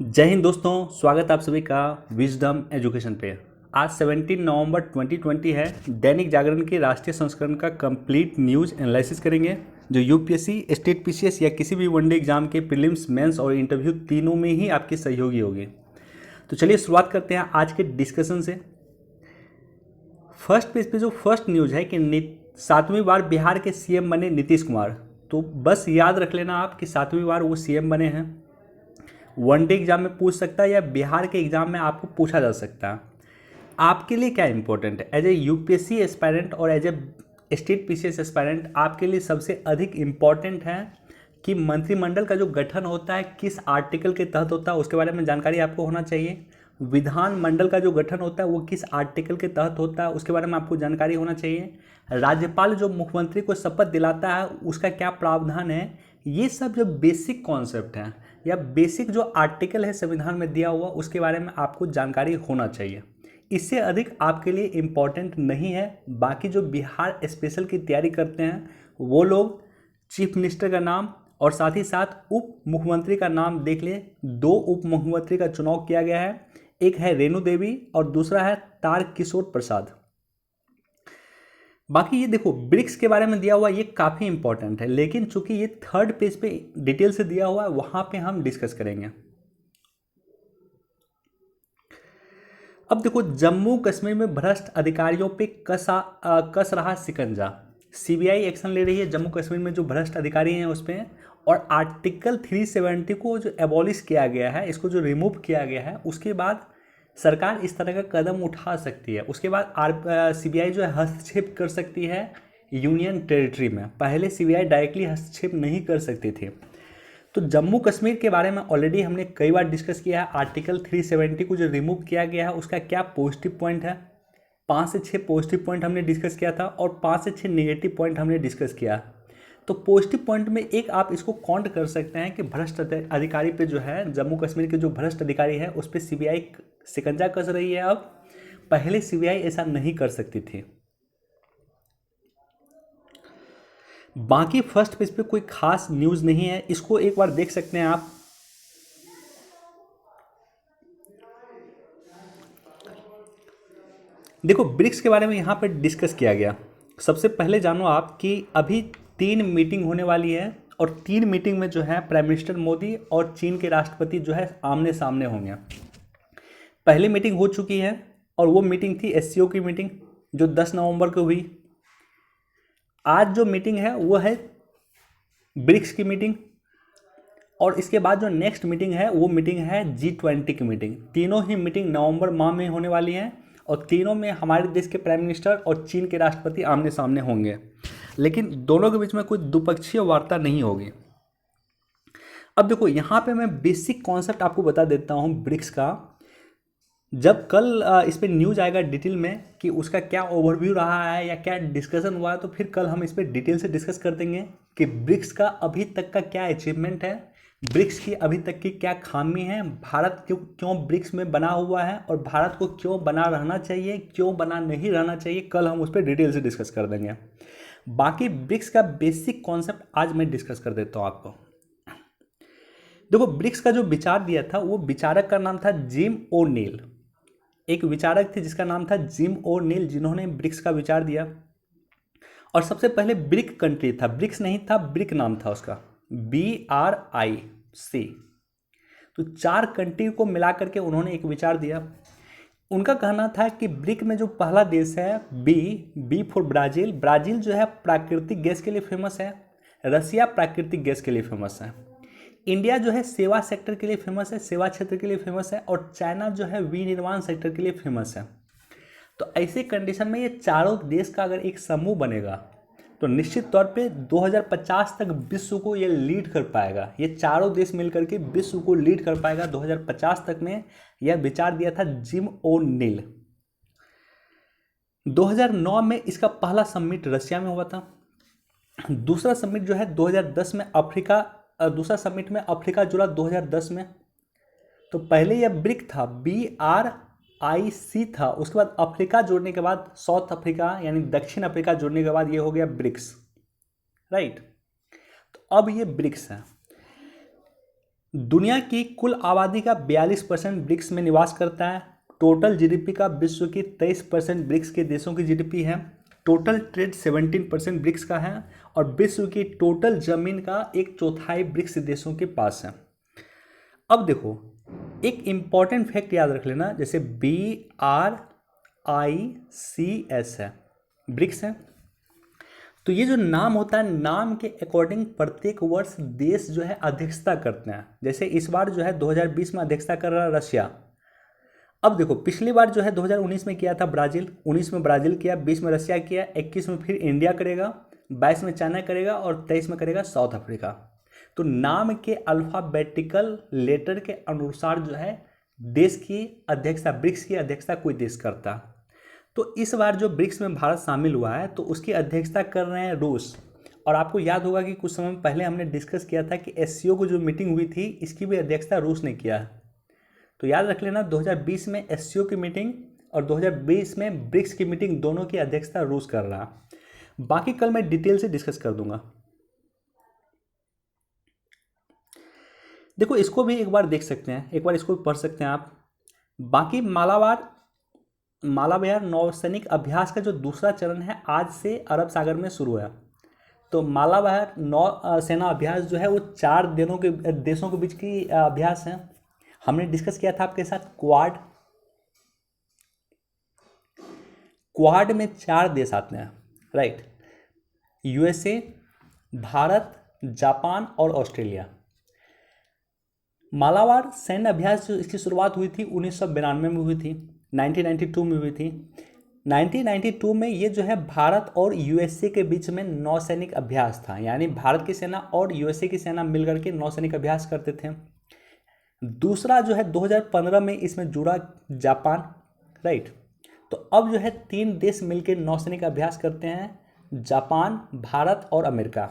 जय हिंद दोस्तों, स्वागत आप सभी का विजडम एजुकेशन पे। आज 17 नवंबर 2020 है। दैनिक जागरण के राष्ट्रीय संस्करण का कंप्लीट न्यूज़ एनालिसिस करेंगे जो यूपीएससी, स्टेट पीसीएस या किसी भी वनडे एग्जाम के प्रीलिम्स, मेंस और इंटरव्यू तीनों में ही आपकी सहयोगी होगी। तो चलिए शुरुआत करते हैं आज के डिस्कशन से। फर्स्ट पेज पे जो फर्स्ट न्यूज़ है कि 7वीं बार बिहार के सीएम बने नीतीश कुमार। तो बस याद रख लेना आप कि 7वीं बार वो सीएम बने हैं। वनडे एग्जाम में पूछ सकता है या बिहार के एग्जाम में आपको पूछा जा सकता है। आपके लिए क्या इंपॉर्टेंट है एज ए यूपीएससी एस्पायरेंट और as a state PCS aspirant? आपके लिए सबसे अधिक इम्पॉर्टेंट है कि मंत्रिमंडल का जो गठन होता है किस आर्टिकल के तहत होता है, उसके बारे में जानकारी आपको होना चाहिए। विधानमंडल का जो गठन होता है वो किस आर्टिकल के तहत होता है, उसके बारे में आपको जानकारी होना चाहिए। राज्यपाल जो मुख्यमंत्री को शपथ दिलाता है उसका क्या प्रावधान है। ये सब जो बेसिक कॉन्सेप्ट हैं या बेसिक जो आर्टिकल है संविधान में दिया हुआ, उसके बारे में आपको जानकारी होना चाहिए। इससे अधिक आपके लिए इम्पॉर्टेंट नहीं है। बाकी जो बिहार स्पेशल की तैयारी करते हैं वो लोग चीफ मिनिस्टर का नाम और साथ ही साथ उप मुख्यमंत्री का नाम देख लें। 2 उप मुख्यमंत्री का चुनाव किया गया है, एक है रेणु देवी और दूसरा है तारकिशोर प्रसाद। बाकी ये देखो ब्रिक्स के बारे में दिया हुआ, ये काफ़ी इंपॉर्टेंट है, लेकिन चूंकि ये थर्ड पेज पे डिटेल से दिया हुआ है वहां पे हम डिस्कस करेंगे। अब देखो, जम्मू कश्मीर में भ्रष्ट अधिकारियों पे कस रहा शिकंजा। सीबीआई एक्शन ले रही है जम्मू कश्मीर में जो भ्रष्ट अधिकारी हैं उस पर। और आर्टिकल 370 को जो एबॉलिश किया गया है, इसको जो रिमूव किया गया है, उसके बाद सरकार इस तरह का कदम उठा सकती है। उसके बाद सीबीआई जो है हस्तक्षेप कर सकती है यूनियन टेरिटरी में। पहले सीबीआई डायरेक्टली हस्तक्षेप नहीं कर सकती थी। तो जम्मू कश्मीर के बारे में ऑलरेडी हमने कई बार डिस्कस किया है। आर्टिकल 370 को जो रिमूव किया गया है उसका क्या पॉजिटिव पॉइंट है। 5 से 6 पॉजिटिव पॉइंट हमने डिस्कस किया था और 5 से 6 नेगेटिव पॉइंट हमने डिस्कस किया। तो पॉजिटिव पॉइंट में एक आप इसको काउंट कर सकते हैं कि भ्रष्ट अधिकारी पे जो है, जम्मू कश्मीर के जो भ्रष्ट अधिकारी है उस पर सीबीआई शिकंजा कस रही है। अब पहले सीबीआई ऐसा नहीं कर सकती थी। बाकी फर्स्ट पेज पे कोई खास न्यूज़ नहीं है, इसको एक बार देख सकते हैं आप। देखो ब्रिक्स के बारे में यहाँ पर डिस्कस किया गया। सबसे पहले जानो आप कि अभी 3 मीटिंग होने वाली है और 3 मीटिंग में जो है प्राइम मिनिस्टर मोदी और चीन के राष्ट्रपति जो है आमने सामने होंगे। पहली मीटिंग हो चुकी है और वो मीटिंग थी एससीओ की मीटिंग जो 10 नवंबर को हुई। आज जो मीटिंग है वो है ब्रिक्स की मीटिंग और इसके बाद जो नेक्स्ट मीटिंग है वो मीटिंग है G20 की मीटिंग। तीनों ही मीटिंग नवंबर माह में होने वाली हैं और तीनों में हमारे देश के प्राइम मिनिस्टर और चीन के राष्ट्रपति आमने सामने होंगे, लेकिन दोनों के बीच में कोई द्विपक्षीय वार्ता नहीं होगी। अब देखो यहाँ पे मैं बेसिक कॉन्सेप्ट आपको बता देता हूँ ब्रिक्स का। जब कल इस पर न्यूज आएगा डिटेल में कि उसका क्या ओवरव्यू रहा है या क्या डिस्कशन हुआ है, तो फिर कल हम इस पर डिटेल से डिस्कस कर देंगे कि ब्रिक्स का अभी तक का क्या अचीवमेंट है, ब्रिक्स की अभी तक की क्या खामी है, भारत क्यों क्यों ब्रिक्स में बना हुआ है और भारत को क्यों बना रहना चाहिए, क्यों बना नहीं रहना चाहिए। कल हम उस पर डिटेल से डिस्कस कर देंगे। बाकी ब्रिक्स का बेसिक कॉन्सेप्ट आज मैं डिस्कस कर देता हूँ आपको। देखो ब्रिक्स का जो विचार दिया था वो विचारक का नाम था जिम ओ'नील। एक विचारक थे जिसका नाम था जिम ओ'नील, जिन्होंने ब्रिक्स का विचार दिया। और सबसे पहले ब्रिक कंट्री था, ब्रिक्स नहीं था, ब्रिक नाम था उसका, BRIC। तो 4 कंट्री को मिला करके उन्होंने एक विचार दिया। उनका कहना था कि ब्रिक में जो पहला देश है बी फॉर ब्राज़ील। ब्राज़ील जो है प्राकृतिक गैस के लिए फेमस है, रसिया प्राकृतिक गैस के लिए फेमस है, इंडिया जो है सेवा सेक्टर के लिए फेमस है, सेवा क्षेत्र के लिए फेमस है, और चाइना जो है विनिर्माण सेक्टर के लिए फेमस है। तो ऐसे कंडीशन में ये चारों देश का अगर एक समूह बनेगा तो निश्चित तौर पे 2050 तक विश्व को ये लीड कर पाएगा। ये चारों देश मिलकर के विश्व को लीड कर पाएगा 2050 तक में। यह विचार दिया था जिम ओ'नील। 2009 में इसका पहला समिट रशिया में हुआ था। दूसरा समिट जो है 2010 में दूसरा समिट में अफ्रीका जुड़ा 2010 में। तो पहले यह ब्रिक था, BRIC था, उसके बाद अफ्रीका जोड़ने के बाद साउथ अफ्रीका यानी दक्षिण अफ्रीका जोड़ने के बाद ये हो गया ब्रिक्स, राइट। तो अब ये ब्रिक्स है। दुनिया की कुल आबादी का 42% ब्रिक्स में निवास करता है। टोटल जीडीपी का विश्व की 23% ब्रिक्स के देशों की जीडीपी है। टोटल ट्रेड 17% ब्रिक्स का है और विश्व की टोटल जमीन का 1/4 ब्रिक्स देशों के पास है। अब देखो, एक इम्पॉर्टेंट फैक्ट याद रख लेना, जैसे BRICS है, ब्रिक्स है, तो ये जो नाम होता है, नाम के अकॉर्डिंग प्रत्येक वर्ष देश जो है अध्यक्षता करते हैं। जैसे इस बार जो है 2020 में अध्यक्षता कर रहा है रशिया। अब देखो, पिछली बार जो है 2019 में किया था ब्राज़ील, 19 में ब्राज़ील किया, 20 में रशिया किया, 21 में फिर इंडिया करेगा, 22 में चाइना करेगा और 23 में करेगा साउथ अफ्रीका। तो नाम के अल्फ़ाबेटिकल लेटर के अनुसार जो है देश की अध्यक्षता, ब्रिक्स की अध्यक्षता कोई देश करता। तो इस बार जो ब्रिक्स में भारत शामिल हुआ है तो उसकी अध्यक्षता कर रहे हैं रूस। और आपको याद होगा कि कुछ समय पहले हमने डिस्कस किया था कि SCO को जो मीटिंग हुई थी इसकी भी अध्यक्षता रूस ने किया है। तो याद रख लेना, 2020 में SCO की मीटिंग और 2020 में ब्रिक्स की मीटिंग, दोनों की अध्यक्षता रूस कर रहा। बाकी कल मैं डिटेल से डिस्कस कर दूंगा। देखो, इसको भी एक बार देख सकते हैं, एक बार इसको भी पढ़ सकते हैं आप। बाकी मालाबार नौसैनिक अभ्यास का जो दूसरा चरण है आज से अरब सागर में शुरू हुआ। तो मालाबार नौ सेना अभ्यास जो है वो 4 देशों के बीच की अभ्यास है। हमने डिस्कस किया था आपके साथ क्वाड में 4 देश आते हैं, राइट। USA, भारत, जापान और ऑस्ट्रेलिया। मालाबार सैन्य अभ्यास जो इसकी शुरुआत हुई थी 1992 में हुई थी, 1992 में हुई थी। 1992 में ये जो है भारत और USA के बीच में नौसैनिक अभ्यास था, यानी भारत की सेना और USA की सेना मिलकर के नौसैनिक अभ्यास करते थे। दूसरा जो है 2015 में इसमें जुड़ा जापान, राइट। तो अब जो है 3 देश मिलकर नौसैनिक अभ्यास करते हैं, जापान, भारत और अमेरिका।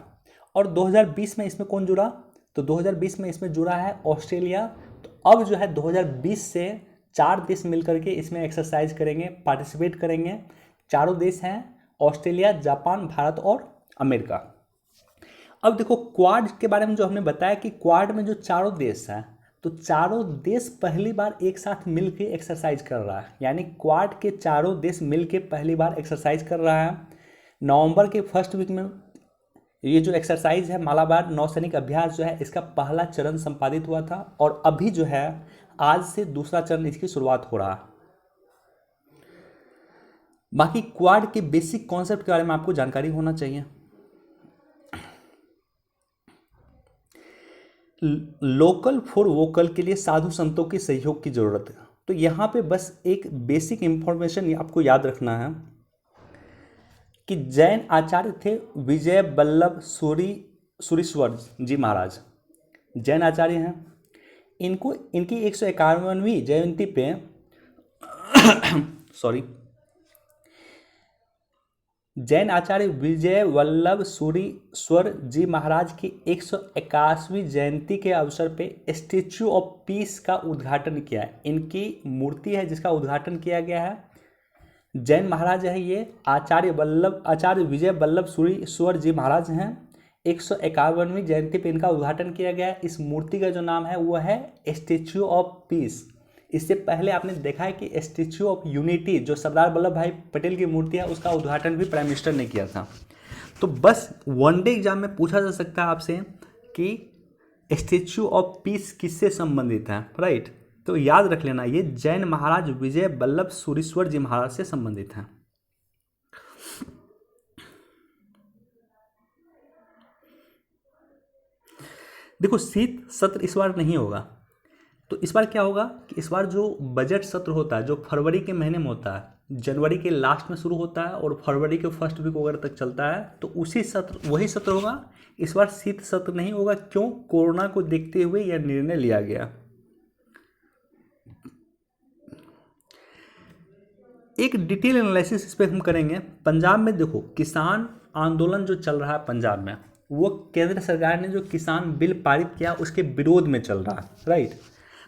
और 2020 में इसमें कौन जुड़ा? तो 2020 में इसमें जुड़ा है ऑस्ट्रेलिया। तो अब जो है 2020 से 4 देश मिलकर के इसमें एक्सरसाइज करेंगे, पार्टिसिपेट करेंगे। चारों देश हैं ऑस्ट्रेलिया, जापान, भारत और अमेरिका। अब देखो, क्वाड के बारे में जो हमने बताया कि क्वाड में जो चारों देश हैं, तो चारों देश पहली बार एक साथ मिलके एक्सरसाइज कर रहा है, यानी क्वाड के चारों देश मिलके पहली बार एक्सरसाइज कर रहा है। नवंबर के फर्स्ट वीक में ये जो एक्सरसाइज है मालाबार नौसैनिक अभ्यास जो है इसका पहला चरण संपादित हुआ था और अभी जो है आज से दूसरा चरण इसकी शुरुआत हो रहा है। बाकी क्वाड के बेसिक कॉन्सेप्ट के बारे में आपको जानकारी होना चाहिए। लोकल फॉर वोकल के लिए साधु संतों के सहयोग की जरूरत है। तो यहाँ पे बस एक बेसिक इंफॉर्मेशन आपको याद रखना है कि जैन आचार्य थे विजय वल्लभ सूरीश्वर जी महाराज, जैन आचार्य हैं। इनको इनकी 151वीं जयंती पे सॉरी, जैन आचार्य विजय वल्लभ सूरीश्वर जी महाराज की 181वीं जयंती के अवसर पे स्टैच्यू ऑफ पीस का उद्घाटन किया है। इनकी मूर्ति है जिसका उद्घाटन किया गया है। जैन महाराज है ये, आचार्य विजय वल्लभ सूरीश्वर जी महाराज हैं। 151वीं जयंती पे इनका उद्घाटन किया गया है। इस मूर्ति का जो नाम है वो है स्टैच्यू ऑफ पीस। इससे पहले आपने देखा है कि स्टैच्यू ऑफ यूनिटी जो सरदार वल्लभ भाई पटेल की मूर्ति है उसका उद्घाटन भी प्राइम मिनिस्टर ने किया था। तो बस वनडे एग्जाम में पूछा जा सकता है आपसे कि स्टैच्यू ऑफ पीस किससे संबंधित है, राइट। तो याद रख लेना, ये जैन महाराज विजय वल्लभ सूरीश्वर जी महाराज से संबंधित हैं। देखो, शीत सत्र इस बार नहीं होगा। तो इस बार क्या होगा कि इस बार जो बजट सत्र होता है जो फरवरी के महीने में होता है, जनवरी के लास्ट में शुरू होता है और फरवरी के फर्स्ट वीक वगैरह तक चलता है, तो वही सत्र होगा। इस बार शीत सत्र नहीं होगा। क्यों? कोरोना को देखते हुए यह निर्णय लिया गया। एक डिटेल एनालिसिस इस पर हम करेंगे। पंजाब में देखो, किसान आंदोलन जो चल रहा है पंजाब में, वो केंद्र सरकार ने जो किसान बिल पारित किया उसके विरोध में चल रहा है, राइट।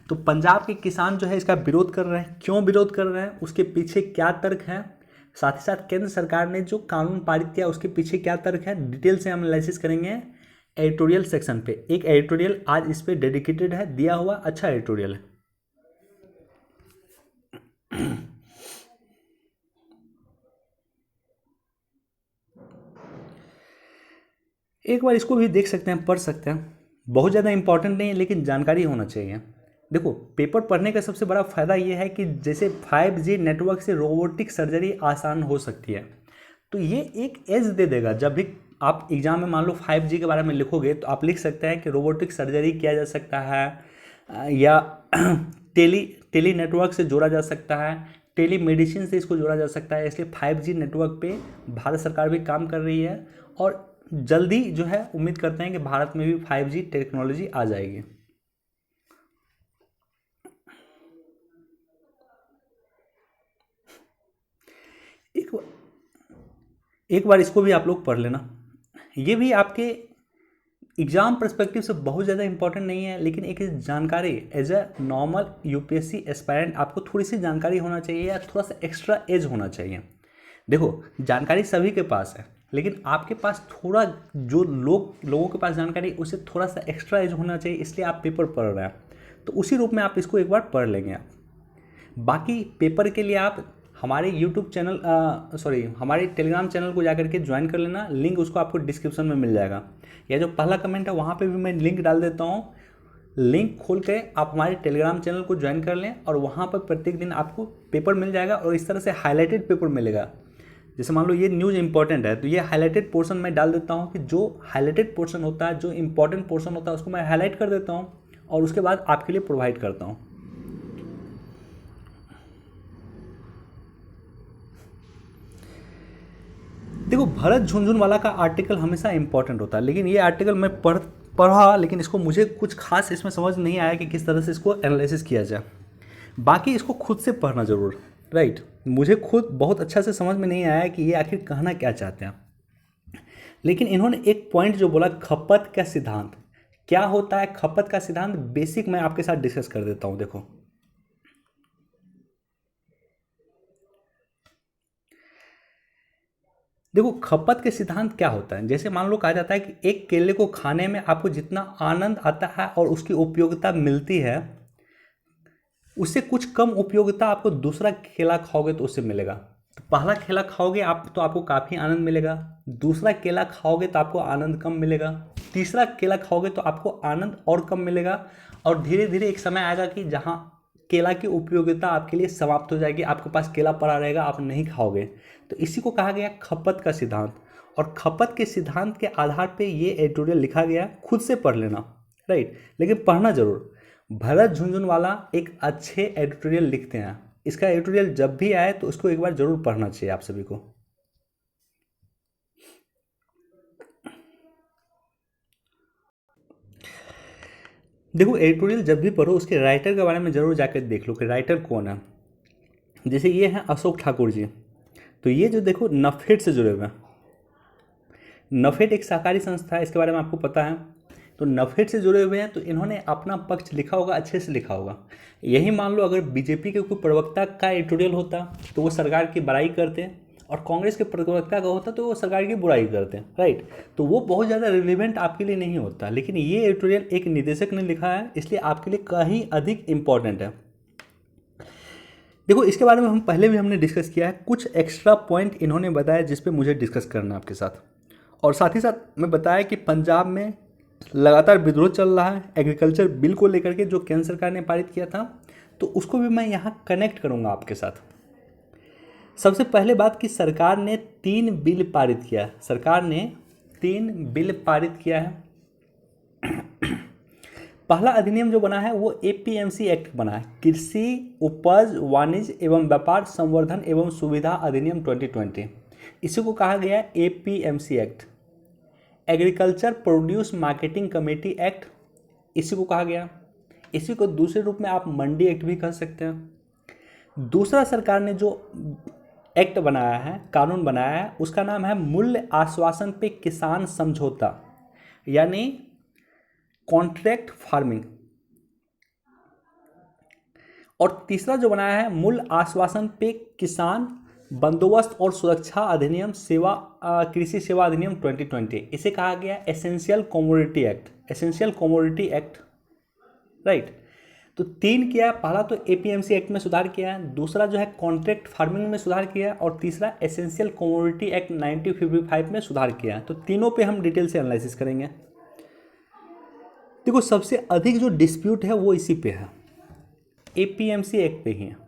तो पंजाब के किसान जो है इसका विरोध कर रहे हैं। क्यों विरोध कर रहे हैं, उसके पीछे क्या तर्क है, साथ ही साथ केंद्र सरकार ने जो कानून पारित किया उसके पीछे क्या तर्क है, डिटेल से हम एनालिसिस करेंगे एडिटोरियल सेक्शन पे एक एडिटोरियल आज इस पे डेडिकेटेड है, दिया हुआ अच्छा एडिटोरियल है। एक बार इसको भी देख सकते हैं, पढ़ सकते हैं, बहुत ज़्यादा इंपॉर्टेंट नहीं है लेकिन जानकारी होना चाहिए। देखो पेपर पढ़ने का सबसे बड़ा फ़ायदा ये है कि जैसे 5G नेटवर्क से रोबोटिक सर्जरी आसान हो सकती है, तो ये एक एज दे देगा। जब भी आप एग्जाम में मान लो 5G के बारे में लिखोगे तो आप लिख सकते हैं कि रोबोटिक सर्जरी किया जा सकता है, या टेली नेटवर्क से जोड़ा जा सकता है, टेली मेडिसिन से इसको जोड़ा जा सकता है। इसलिए 5G नेटवर्क पे भारत सरकार भी काम कर रही है और जल्दी जो है उम्मीद करते हैं कि भारत में भी 5G टेक्नोलॉजी आ जाएगी। एक एक बार इसको भी आप लोग पढ़ लेना। ये भी आपके एग्ज़ाम पर्सपेक्टिव से बहुत ज़्यादा इंपॉर्टेंट नहीं है, लेकिन एक जानकारी as a normal UPSC aspirant आपको थोड़ी सी जानकारी होना चाहिए या थोड़ा सा एक्स्ट्रा एज होना चाहिए। देखो जानकारी सभी के पास है, लेकिन आपके पास थोड़ा जो लोगों के पास जानकारी उससे थोड़ा सा एक्स्ट्रा एज होना चाहिए, इसलिए आप पेपर पढ़ रहे हैं। तो उसी रूप में आप इसको एक बार पढ़ लेंगे आप। बाकी पेपर के लिए आप हमारे यूट्यूब चैनल हमारे टेलीग्राम चैनल को जाकर के ज्वाइन कर लेना, लिंक उसको आपको डिस्क्रिप्शन में मिल जाएगा, या जो पहला कमेंट है वहाँ पे भी मैं लिंक डाल देता हूँ। लिंक खोल के आप हमारे टेलीग्राम चैनल को ज्वाइन कर लें और वहाँ पर प्रत्येक दिन आपको पेपर मिल जाएगा और इस तरह से हाईलाइटेड पेपर मिलेगा। जैसे मान लो ये न्यूज़ इंपॉर्टेंट है तो ये हाईलाइटेड पोर्शन मैं डाल देता हूँ कि जो हाईलाइटेड पोर्शन होता है, जो इंपॉर्टेंट पोर्शन होता है उसको मैं हाईलाइट कर देता हूँ और उसके बाद आपके लिए प्रोवाइड करता हूँ। देखो भरत झुनझुनवाला का आर्टिकल हमेशा इंपॉर्टेंट होता है, लेकिन ये आर्टिकल मैं पढ़ा लेकिन इसको मुझे कुछ खास इसमें समझ नहीं आया कि किस तरह से इसको एनालिसिस किया जाए। बाकी इसको खुद से पढ़ना ज़रूर, राइट। मुझे खुद बहुत अच्छा से समझ में नहीं आया कि ये आखिर कहना क्या चाहते हैं, लेकिन इन्होंने एक पॉइंट जो बोला खपत का सिद्धांत, क्या होता है खपत का सिद्धांत, बेसिक मैं आपके साथ डिस्कस कर देता हूँ। देखो खपत के सिद्धांत क्या होता है, जैसे मान लो कहा जाता है कि एक केले को खाने में आपको जितना आनंद आता है और उसकी उपयोगिता मिलती है, उससे कुछ कम उपयोगिता आपको दूसरा केला खाओगे तो उससे मिलेगा। तो पहला केला खाओगे आप तो आपको काफ़ी आनंद मिलेगा, दूसरा केला खाओगे तो आपको आनंद कम मिलेगा, तीसरा केला खाओगे तो आपको आनंद और कम मिलेगा, और धीरे धीरे एक समय आएगा कि जहाँ केला की उपयोगिता आपके लिए समाप्त हो जाएगी, आपके पास केला पड़ा रहेगा, आप नहीं खाओगे। तो इसी को कहा गया खपत का सिद्धांत, और खपत के सिद्धांत के आधार पे ये एडिटोरियल लिखा गया, खुद से पढ़ लेना, राइट, लेकिन पढ़ना जरूर। भरत झुनझुनवाला एक अच्छे एडिटोरियल लिखते हैं, इसका एडिटोरियल जब भी आए तो उसको एक बार जरूर पढ़ना चाहिए आप सभी को। देखो एडिटोरियल जब भी पढ़ो उसके राइटर के बारे में जरूर जाकर देख लो कि राइटर कौन है। जैसे ये हैं अशोक ठाकुर जी, तो ये जो देखो नफेड से जुड़े हुए हैं। नफेड एक सहकारी संस्था है, इसके बारे में आपको पता है। तो नफेड से जुड़े हुए हैं तो इन्होंने अपना पक्ष लिखा होगा, अच्छे से लिखा होगा। यही मान लो अगर बीजेपी के कोई प्रवक्ता का एडिटोरियल होता तो वो सरकार की बड़ाई करते हैं, और कांग्रेस के प्रवक्ता का होता तो वो सरकार की बुराई करते हैं, राइट। तो वो बहुत ज़्यादा रिलेवेंट आपके लिए नहीं होता, लेकिन ये एडिटोरियल एक निदेशक ने लिखा है, इसलिए आपके लिए कहीं अधिक इंपॉर्टेंट है। देखो इसके बारे में हम पहले भी हमने डिस्कस किया है, कुछ एक्स्ट्रा पॉइंट इन्होंने बताया जिस पे मुझे डिस्कस करना है आपके साथ। और साथ ही साथ मैं बताया कि पंजाब में लगातार विद्रोह चल रहा है एग्रीकल्चर बिल को लेकर के, जो केंद्र सरकार ने पारित किया था, तो उसको भी मैं यहाँ कनेक्ट करूँगा आपके साथ। सबसे पहले बात कि सरकार ने 3 बिल पारित किया, सरकार ने 3 बिल पारित किया है। पहला अधिनियम जो बना है वो एपीएमसी एक्ट बना है, कृषि उपज वाणिज्य एवं व्यापार संवर्धन एवं सुविधा अधिनियम 2020, इसी को कहा गया है APMC act. Agriculture produce marketing committee act, इसी को कहा गया। इसी को दूसरे रूप में आप मंडी एक्ट भी कह सकते हैं। दूसरा सरकार ने जो एक्ट बनाया है, कानून बनाया है, उसका नाम है मूल्य आश्वासन पे किसान समझौता, यानी कॉन्ट्रैक्ट फार्मिंग। और तीसरा जो बनाया है मूल्य आश्वासन पे किसान बंदोबस्त और सुरक्षा अधिनियम कृषि सेवा अधिनियम 2020, इसे कहा गया essential commodity act, essential commodity act, right. तो तीन किया है, पहला तो एपीएमसी एक्ट में सुधार किया है, दूसरा जो है कॉन्ट्रैक्ट फार्मिंग में सुधार किया है, और तीसरा एसेंशियल कमोडिटी एक्ट 1955 में सुधार किया है। तो तीनों पे हम डिटेल से एनालिसिस करेंगे। देखो सबसे अधिक जो डिस्प्यूट है वो इसी पे है, एपीएमसी एक्ट पे ही है।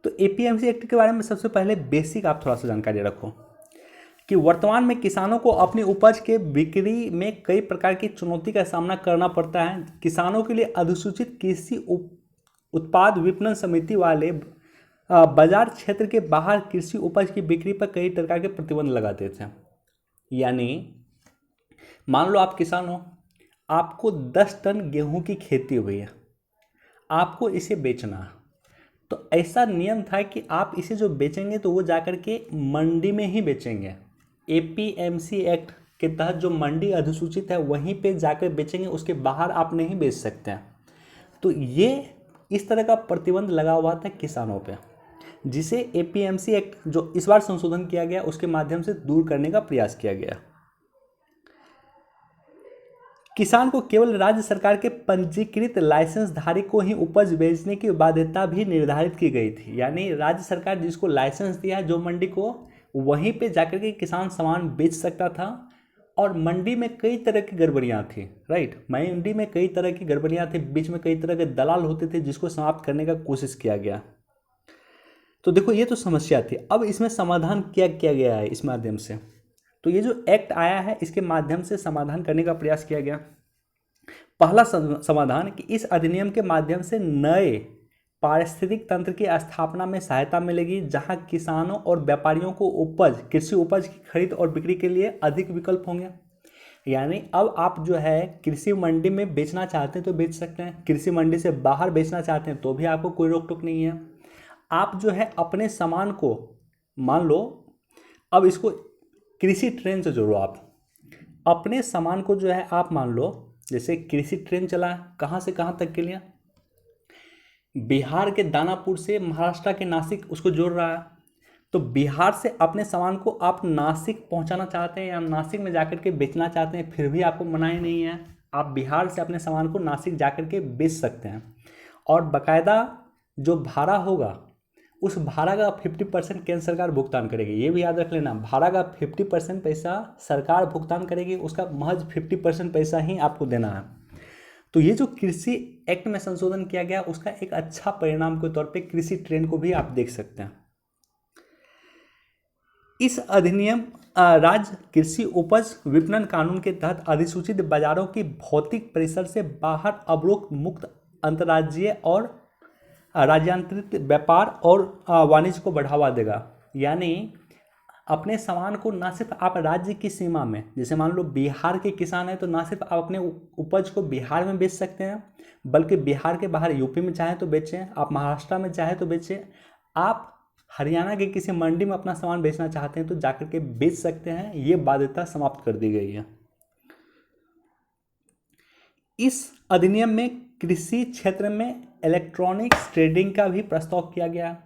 तो एपीएमसी एक्ट के बारे में सबसे पहले बेसिक आप थोड़ा सा जानकारी रखो कि वर्तमान में किसानों को अपनी उपज के बिक्री में कई प्रकार की चुनौती का सामना करना पड़ता है। किसानों के लिए अधिसूचित कृषि उत्पाद विपणन समिति वाले बाजार क्षेत्र के बाहर कृषि उपज की बिक्री पर कई प्रकार के प्रतिबंध लगाते थे। यानी मान लो आप किसान हो, आपको 10 टन गेहूं की खेती हुई है, आपको इसे बेचना है, तो ऐसा नियम था कि आप इसे जो बेचेंगे तो वो जाकर के मंडी में ही बेचेंगे। एपीएमसी एक्ट के तहत जो मंडी अधिसूचित है वहीं पे जाकर बेचेंगे, उसके बाहर आप नहीं बेच सकते हैं। तो ये इस तरह का प्रतिबंध लगा हुआ था किसानों पे, जिसे एपीएमसी एक्ट जो इस बार संशोधन किया गया उसके माध्यम से दूर करने का प्रयास किया गया। किसान को केवल राज्य सरकार के पंजीकृत लाइसेंसधारी को ही उपज बेचने की बाध्यता भी निर्धारित की गई थी। यानी राज्य सरकार जिसको लाइसेंस दिया है जो मंडी को, वहीं पे जाकर के किसान सामान बेच सकता था। और मंडी में कई तरह की गड़बड़ियाँ थी, राइट, मंडी में कई तरह की गड़बड़ियाँ थी, बीच में कई तरह के दलाल होते थे जिसको समाप्त करने का कोशिश किया गया। तो देखो ये तो समस्या थी, अब इसमें समाधान क्या किया गया है इस माध्यम से। तो ये जो एक्ट आया है इसके माध्यम से समाधान करने का प्रयास किया गया। पहला समाधान कि इस अधिनियम के माध्यम से नए पारिस्थितिक तंत्र की स्थापना में सहायता मिलेगी, जहां किसानों और व्यापारियों को कृषि उपज की खरीद और बिक्री के लिए अधिक विकल्प होंगे। यानी अब आप जो है कृषि मंडी में बेचना चाहते हैं तो बेच सकते हैं, कृषि मंडी से बाहर बेचना चाहते हैं तो भी आपको कोई रोक टोक नहीं है। आप जो है अपने सामान को, मान लो अब इसको कृषि ट्रेन से जोड़ो, आप अपने सामान को जो है आप मान लो जैसे कृषि ट्रेन चला कहाँ से कहाँ तक के लिए, बिहार के दानापुर से महाराष्ट्र के नासिक उसको जोड़ रहा है। तो बिहार से अपने सामान को आप नासिक पहुंचाना चाहते हैं या नासिक में जाकर के बेचना चाहते हैं, फिर भी आपको मनाही नहीं है, आप बिहार से अपने सामान को नासिक जाकर के बेच सकते हैं। और बाकायदा जो भाड़ा होगा उस भाड़ा का 50% केंद्र सरकार भुगतान करेगी। ये भी याद रख लेना, भाड़ा का 50% पैसा सरकार भुगतान करेगी, उसका महज 50% पैसा ही आपको देना है। तो ये जो कृषि एक्ट में संशोधन किया गया उसका एक अच्छा परिणाम के तौर पे कृषि ट्रेन को भी आप देख सकते हैं। इस अधिनियम राज्य कृषि उपज विपणन कानून के तहत अधिसूचित बाजारों की भौतिक परिसर से बाहर अवरोध मुक्त अंतर्राज्यीय और राज्यांतरित व्यापार और वाणिज्य को बढ़ावा देगा। यानी अपने सामान को ना सिर्फ आप राज्य की सीमा में, जैसे मान लो बिहार के किसान हैं तो ना सिर्फ आप अपने उपज को बिहार में बेच सकते हैं, बल्कि बिहार के बाहर यूपी में चाहे तो बेचें, आप महाराष्ट्र में चाहे तो बेचें, आप हरियाणा के किसी मंडी में अपना सामान बेचना चाहते हैं तो जाकर के बेच सकते हैं। ये बाध्यता समाप्त कर दी गई है। इस अधिनियम में कृषि क्षेत्र में इलेक्ट्रॉनिक्स ट्रेडिंग का भी प्रस्ताव किया गया।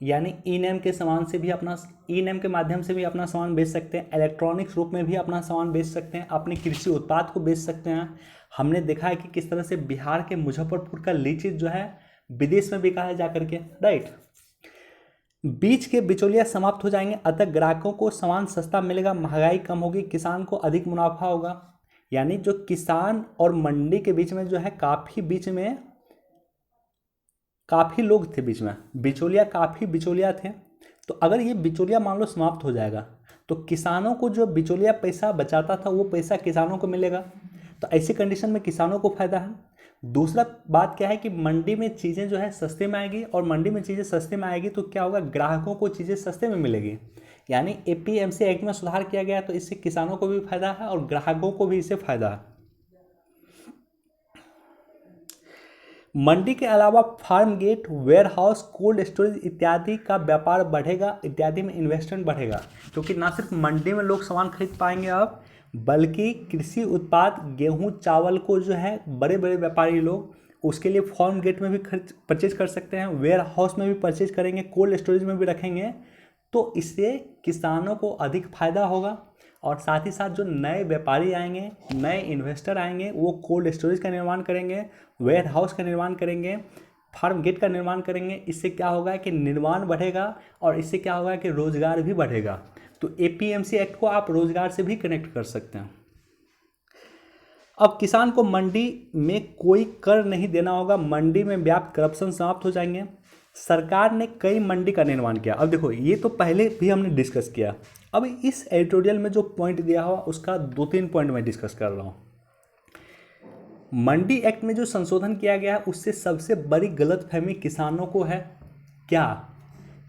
यानी ई नैम के सामान से भी ई नैम के माध्यम से भी अपना सामान बेच सकते हैं, इलेक्ट्रॉनिक्स रूप में भी अपना सामान बेच सकते हैं, अपने कृषि उत्पाद को बेच सकते हैं। हमने देखा है कि किस तरह से बिहार के मुजफ्फरपुर का लीची जो है विदेश में बिका है जाकर के, राइट। बीच के बिचौलिया समाप्त हो जाएंगे, अतः ग्राहकों को सामान सस्ता मिलेगा, महंगाई कम होगी, किसान को अधिक मुनाफा होगा। यानी जो किसान और मंडी के बीच में जो है काफ़ी लोग थे, बीच में काफ़ी बिचौलिया थे। तो अगर ये बिचौलिया मान लो समाप्त हो जाएगा तो किसानों को जो बिचौलिया पैसा बचाता था वो पैसा किसानों को मिलेगा। तो ऐसी कंडीशन में किसानों को फायदा है। दूसरा बात क्या है कि मंडी में चीज़ें जो है सस्ते में आएगी, और मंडी में चीज़ें सस्ते में आएगी तो क्या होगा, ग्राहकों को चीज़ें सस्ते में मिलेगी। यानी एपीएमसी एक्ट में सुधार किया गया तो इससे किसानों को भी फायदा है और ग्राहकों को भी इससे फायदा है। मंडी के अलावा farm gate, warehouse, cold storage इत्यादि का व्यापार बढ़ेगा, इत्यादि में इन्वेस्टमेंट बढ़ेगा, क्योंकि ना सिर्फ मंडी में लोग सामान खरीद पाएंगे अब, बल्कि कृषि उत्पाद गेहूं चावल को जो है बड़े बड़े व्यापारी लोग उसके लिए फार्म गेट में भी परचेज कर सकते हैं, वेयर हाउस में भी परचेज करेंगे, कोल्ड स्टोरेज में भी रखेंगे। तो इससे किसानों को अधिक फायदा होगा और साथ ही साथ जो नए व्यापारी आएंगे, नए इन्वेस्टर आएंगे, वो कोल्ड स्टोरेज का निर्माण करेंगे, वेयर हाउस का निर्माण करेंगे, फार्म गेट का निर्माण करेंगे। इससे क्या होगा कि निर्माण बढ़ेगा और इससे क्या होगा कि रोजगार भी बढ़ेगा। तो एपीएमसी एक्ट को आप रोजगार से भी कनेक्ट कर सकते हैं। अब किसान को मंडी में कोई कर नहीं देना होगा, मंडी में व्याप्त करप्शन समाप्त हो जाएंगे। सरकार ने कई मंडी का निर्माण किया। अब देखो, ये तो पहले भी हमने डिस्कस किया। अब इस एडिटोरियल में जो पॉइंट दिया हुआ उसका 2-3 पॉइंट मैं डिस्कस कर रहा हूँ। मंडी एक्ट में जो संशोधन किया गया है उससे सबसे बड़ी गलतफहमी किसानों को है। क्या?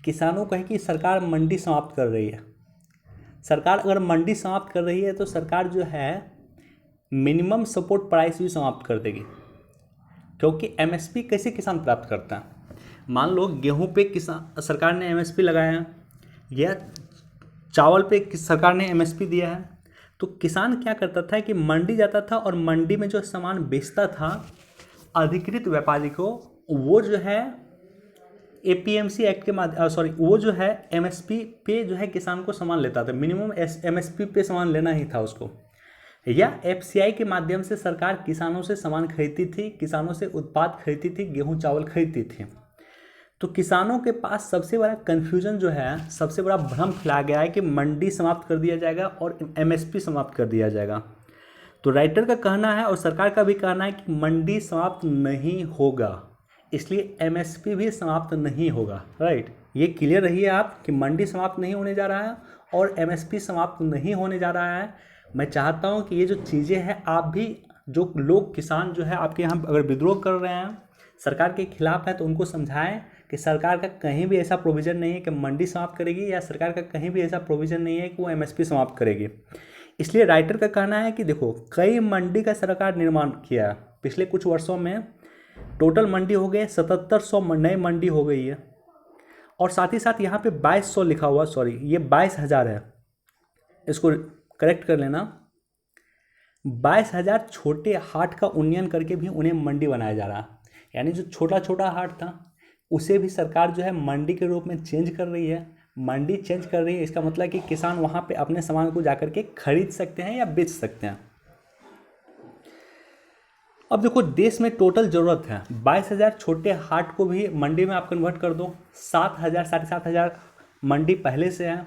किसानों को है कि सरकार मंडी समाप्त कर रही है। सरकार अगर मंडी समाप्त कर रही है तो सरकार जो है मिनिमम सपोर्ट प्राइस भी समाप्त कर देगी, क्योंकि एमएसपी कैसे किसान प्राप्त करता है? मान लो गेहूं पे किसान सरकार ने एमएसपी लगाया है या चावल पे सरकार ने एमएसपी दिया है, तो किसान क्या करता था कि मंडी जाता था और मंडी में जो सामान बेचता था अधिकृत व्यापारी को, वो जो है एपीएमसी एक्ट के माध्यम वो जो है एमएसपी पे जो है किसान को सामान लेता था। मिनिमम एमएसपी पे सामान लेना ही था उसको। या एफसीआई के माध्यम से सरकार किसानों से सामान खरीदती थी, किसानों से उत्पाद खरीदती थी, गेहूं चावल खरीदती थी। तो किसानों के पास सबसे बड़ा कन्फ्यूजन जो है, सबसे बड़ा भ्रम फैला गया है कि मंडी समाप्त कर दिया जाएगा और एमएसपी समाप्त कर दिया जाएगा। तो राइटर का कहना है और सरकार का भी कहना है कि मंडी समाप्त नहीं होगा, इसलिए एमएसपी भी समाप्त नहीं होगा। राइट, ये क्लियर रहिए आप कि मंडी समाप्त नहीं होने जा रहा है और एमएसपी समाप्त नहीं होने जा रहा है। मैं चाहता हूँ कि ये जो चीज़ें हैं आप भी, जो लोग किसान जो है आपके यहाँ अगर विद्रोह कर रहे हैं, सरकार के खिलाफ है, तो उनको समझाएं कि सरकार का कहीं भी ऐसा प्रोविज़न नहीं है कि मंडी समाप्त करेगी, या सरकार का कहीं भी ऐसा प्रोविज़न नहीं है कि वो एमएसपी समाप्त करेगी। इसलिए राइटर का कहना है कि देखो, कई मंडी का सरकार निर्माण किया पिछले कुछ वर्षों में। टोटल मंडी हो गए 7700 नई मंडी हो गई है। और साथ ही साथ यहाँ पे 2200 लिखा हुआ, सॉरी ये 22,000 है, इसको करेक्ट कर लेना। 22,000 छोटे हाट का उन्नयन करके भी उन्हें मंडी बनाया जा रहा है। यानी जो छोटा छोटा हाट था उसे भी सरकार जो है मंडी के रूप में चेंज कर रही है। मंडी चेंज कर रही है, इसका मतलब है कि किसान वहाँ पे अपने सामान को जाकर के खरीद सकते हैं या बेच सकते हैं। अब देखो, देश में टोटल ज़रूरत है 22,000 छोटे हाट को भी मंडी में आप कन्वर्ट कर दो। 7,000 7,500 मंडी पहले से है,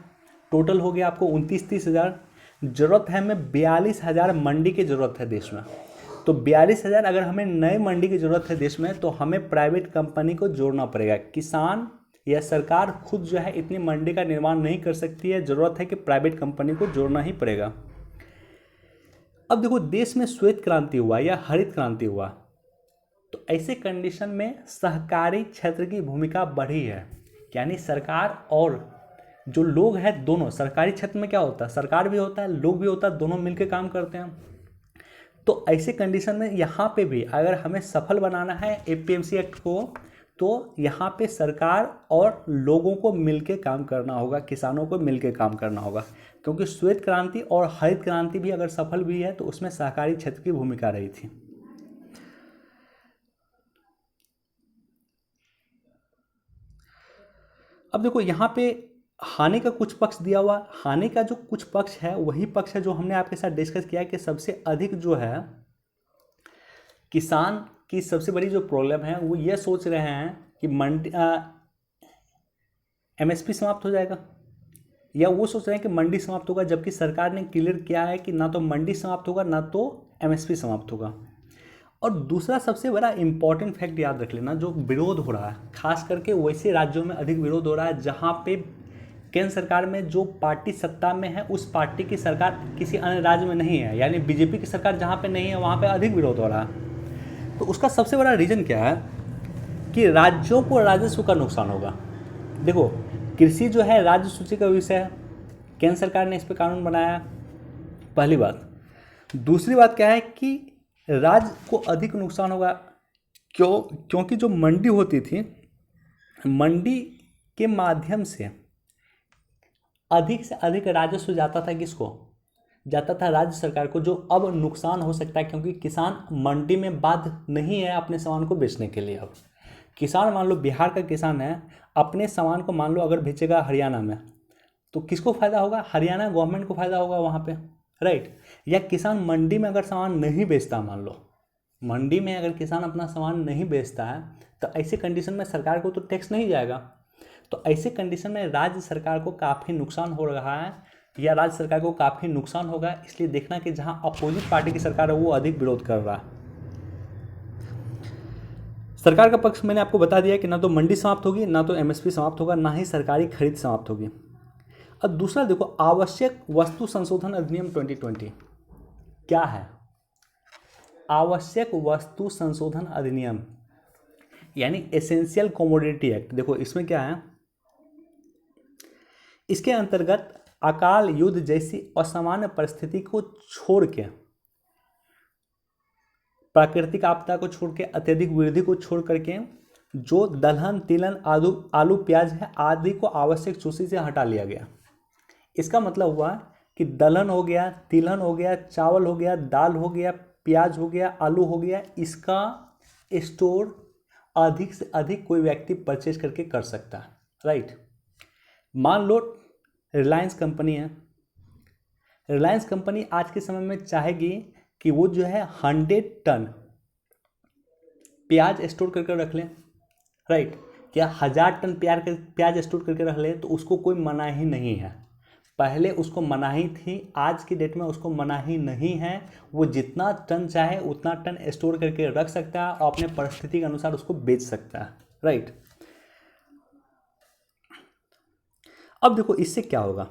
टोटल हो गया आपको 29-30,000। ज़रूरत है हमें 42,000 मंडी की ज़रूरत है देश में। तो 42,000 अगर हमें नए मंडी की ज़रूरत है देश में, तो हमें प्राइवेट कंपनी को जोड़ना पड़ेगा। किसान या सरकार खुद जो है इतनी मंडी का निर्माण नहीं कर सकती है, ज़रूरत है कि प्राइवेट कंपनी को जोड़ना ही पड़ेगा। अब देखो, देश में श्वेत क्रांति हुआ या हरित क्रांति हुआ, तो ऐसे कंडीशन में सहकारी क्षेत्र की भूमिका बढ़ी है। यानी सरकार और जो लोग हैं दोनों, सरकारी क्षेत्र में क्या होता है, सरकार भी होता है, लोग भी होता है, दोनों मिलकर काम करते हैं। तो ऐसे कंडीशन में यहाँ पे भी अगर हमें सफल बनाना है एपीएमसी एक्ट को, तो यहाँ पे सरकार और लोगों को मिलके काम करना होगा, किसानों को मिलके काम करना होगा। क्योंकि श्वेत क्रांति और हरित क्रांति भी अगर सफल भी है तो उसमें सहकारी क्षेत्र की भूमिका रही थी। अब देखो, यहाँ पे हानि का कुछ पक्ष दिया हुआ। हानि का जो कुछ पक्ष है वही पक्ष है जो हमने आपके साथ डिस्कस किया कि सबसे अधिक जो है किसान की सबसे बड़ी जो प्रॉब्लम है वो ये सोच रहे हैं कि मंडी एमएसपी समाप्त हो जाएगा, या वो सोच रहे हैं कि मंडी समाप्त होगा, जबकि सरकार ने क्लियर किया है कि ना तो मंडी समाप्त होगा ना तो एमएसपी समाप्त होगा। और दूसरा सबसे बड़ा इंपॉर्टेंट फैक्ट याद रख लेना, जो विरोध हो रहा है खास करके वैसे राज्यों में अधिक विरोध हो रहा है जहाँ पे केंद्र सरकार में जो पार्टी सत्ता में है उस पार्टी की सरकार किसी अन्य राज्य में नहीं है। यानी बीजेपी की सरकार जहाँ पे नहीं है वहाँ पे अधिक विरोध हो रहा है। तो उसका सबसे बड़ा रीज़न क्या है कि राज्यों को राजस्व का नुकसान होगा। देखो, कृषि जो है राज्य सूची का विषय है, केंद्र सरकार ने इस पर कानून बनाया, पहली बात। दूसरी बात क्या है कि राज्य को अधिक नुकसान होगा। क्योंकि जो मंडी होती थी, मंडी के माध्यम से अधिक से अधिक राजस्व जाता था किसको, जाता था राज्य सरकार को, जो अब नुकसान हो सकता है क्योंकि किसान मंडी में बाध्य नहीं है अपने सामान को बेचने के लिए। अब किसान, मान लो बिहार का किसान है, अपने सामान को मान लो अगर बेचेगा हरियाणा में, तो किसको फ़ायदा होगा? हरियाणा गवर्नमेंट को फ़ायदा होगा वहाँ पे, राइट। या किसान मंडी में अगर सामान नहीं बेचता, मान लो मंडी में अगर किसान अपना सामान नहीं बेचता है, तो ऐसे कंडीशन में सरकार को तो टैक्स नहीं जाएगा। तो ऐसे कंडीशन में राज्य सरकार को काफ़ी नुकसान हो रहा है, या राज्य सरकार को काफ़ी नुकसान होगा। इसलिए देखना कि जहां अपोजिट पार्टी की सरकार है वो अधिक विरोध कर रहा है। सरकार का पक्ष मैंने आपको बता दिया कि ना तो मंडी समाप्त होगी, ना तो एमएसपी समाप्त होगा, ना ही सरकारी खरीद समाप्त होगी। अब दूसरा देखो, आवश्यक वस्तु संशोधन अधिनियम 2020 क्या है? आवश्यक वस्तु संशोधन अधिनियम यानी एसेंशियल कमोडिटी एक्ट। देखो इसमें क्या है, इसके अंतर्गत अकाल, युद्ध जैसी असामान्य परिस्थिति को छोड़ के, प्राकृतिक आपदा को छोड़ के, अत्यधिक वृद्धि को छोड़ करके जो दलहन, तिलहन, आलू प्याज है आदि को आवश्यक सूची से हटा लिया गया। इसका मतलब हुआ कि दलहन हो गया, तिलहन हो गया, चावल हो गया, दाल हो गया, प्याज हो गया, आलू हो गया, इसका स्टोर अधिक से अधिक कोई व्यक्ति परचेज करके कर सकता है, राइट। मान लो रिलायंस कंपनी है, रिलायंस कंपनी आज के समय में चाहेगी कि वो जो है 100 टन प्याज स्टोर करके रख लें, राइट। क्या 1000 टन प्याज स्टोर करके रख ले, तो उसको कोई मनाही नहीं है। पहले उसको मनाही थी, आज की डेट में उसको मनाही नहीं है। वो जितना टन चाहे उतना टन स्टोर करके रख सकता है और अपने परिस्थिति के अनुसार उसको बेच सकता है, राइट। अब देखो इससे क्या होगा,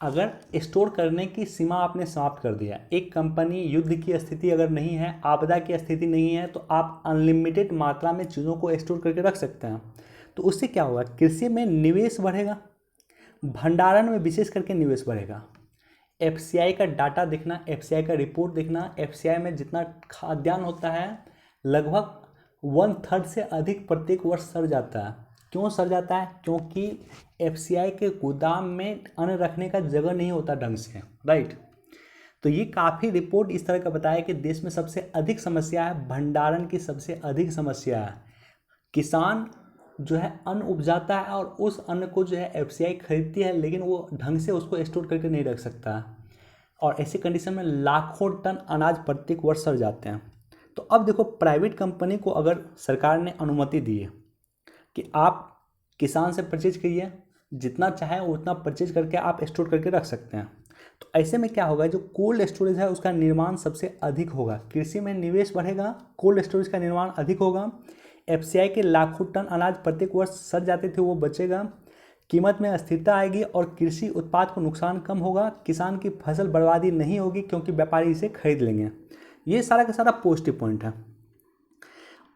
अगर स्टोर करने की सीमा आपने समाप्त कर दिया, एक कंपनी युद्ध की स्थिति अगर नहीं है, आपदा की स्थिति नहीं है, तो आप अनलिमिटेड मात्रा में चीज़ों को स्टोर करके रख सकते हैं। तो उससे क्या होगा, कृषि में निवेश बढ़ेगा, भंडारण में विशेष करके निवेश बढ़ेगा। एफसीआई का डाटा देखना, एफसीआई का रिपोर्ट देखना, एफसीआई में जितना खाद्यान्न होता है लगभग 1/3 से अधिक प्रत्येक वर्ष सड़ जाता है। क्यों सड़ जाता है? क्योंकि एफसीआई के गोदाम में अन्न रखने का जगह नहीं होता ढंग से, राइट। तो ये काफ़ी रिपोर्ट इस तरह का बताया कि देश में सबसे अधिक समस्या है भंडारण की, सबसे अधिक समस्या है। किसान जो है अन्न उपजाता है और उस अन्न को जो है एफसीआई खरीदती है, लेकिन वो ढंग से उसको स्टोर करके नहीं रख सकता है, और ऐसी कंडीशन में लाखों टन अनाज प्रत्येक वर्ष सड़ जाते हैं। तो अब देखो, प्राइवेट कंपनी को अगर सरकार ने अनुमति दी है कि आप किसान से परचेज करिए, जितना चाहे उतना परचेज करके आप स्टोर करके रख सकते हैं, तो ऐसे में क्या होगा, जो कोल्ड स्टोरेज है उसका निर्माण सबसे अधिक होगा, कृषि में निवेश बढ़ेगा, कोल्ड स्टोरेज का निर्माण अधिक होगा, एफसीआई के लाखों टन अनाज प्रत्येक वर्ष सड़ जाते थे वो बचेगा, कीमत में स्थिरता आएगी और कृषि उत्पाद को नुकसान कम होगा, किसान की फसल बर्बादी नहीं होगी क्योंकि व्यापारी इसे खरीद लेंगे। ये सारा का सारा पॉजिटिव पॉइंट है।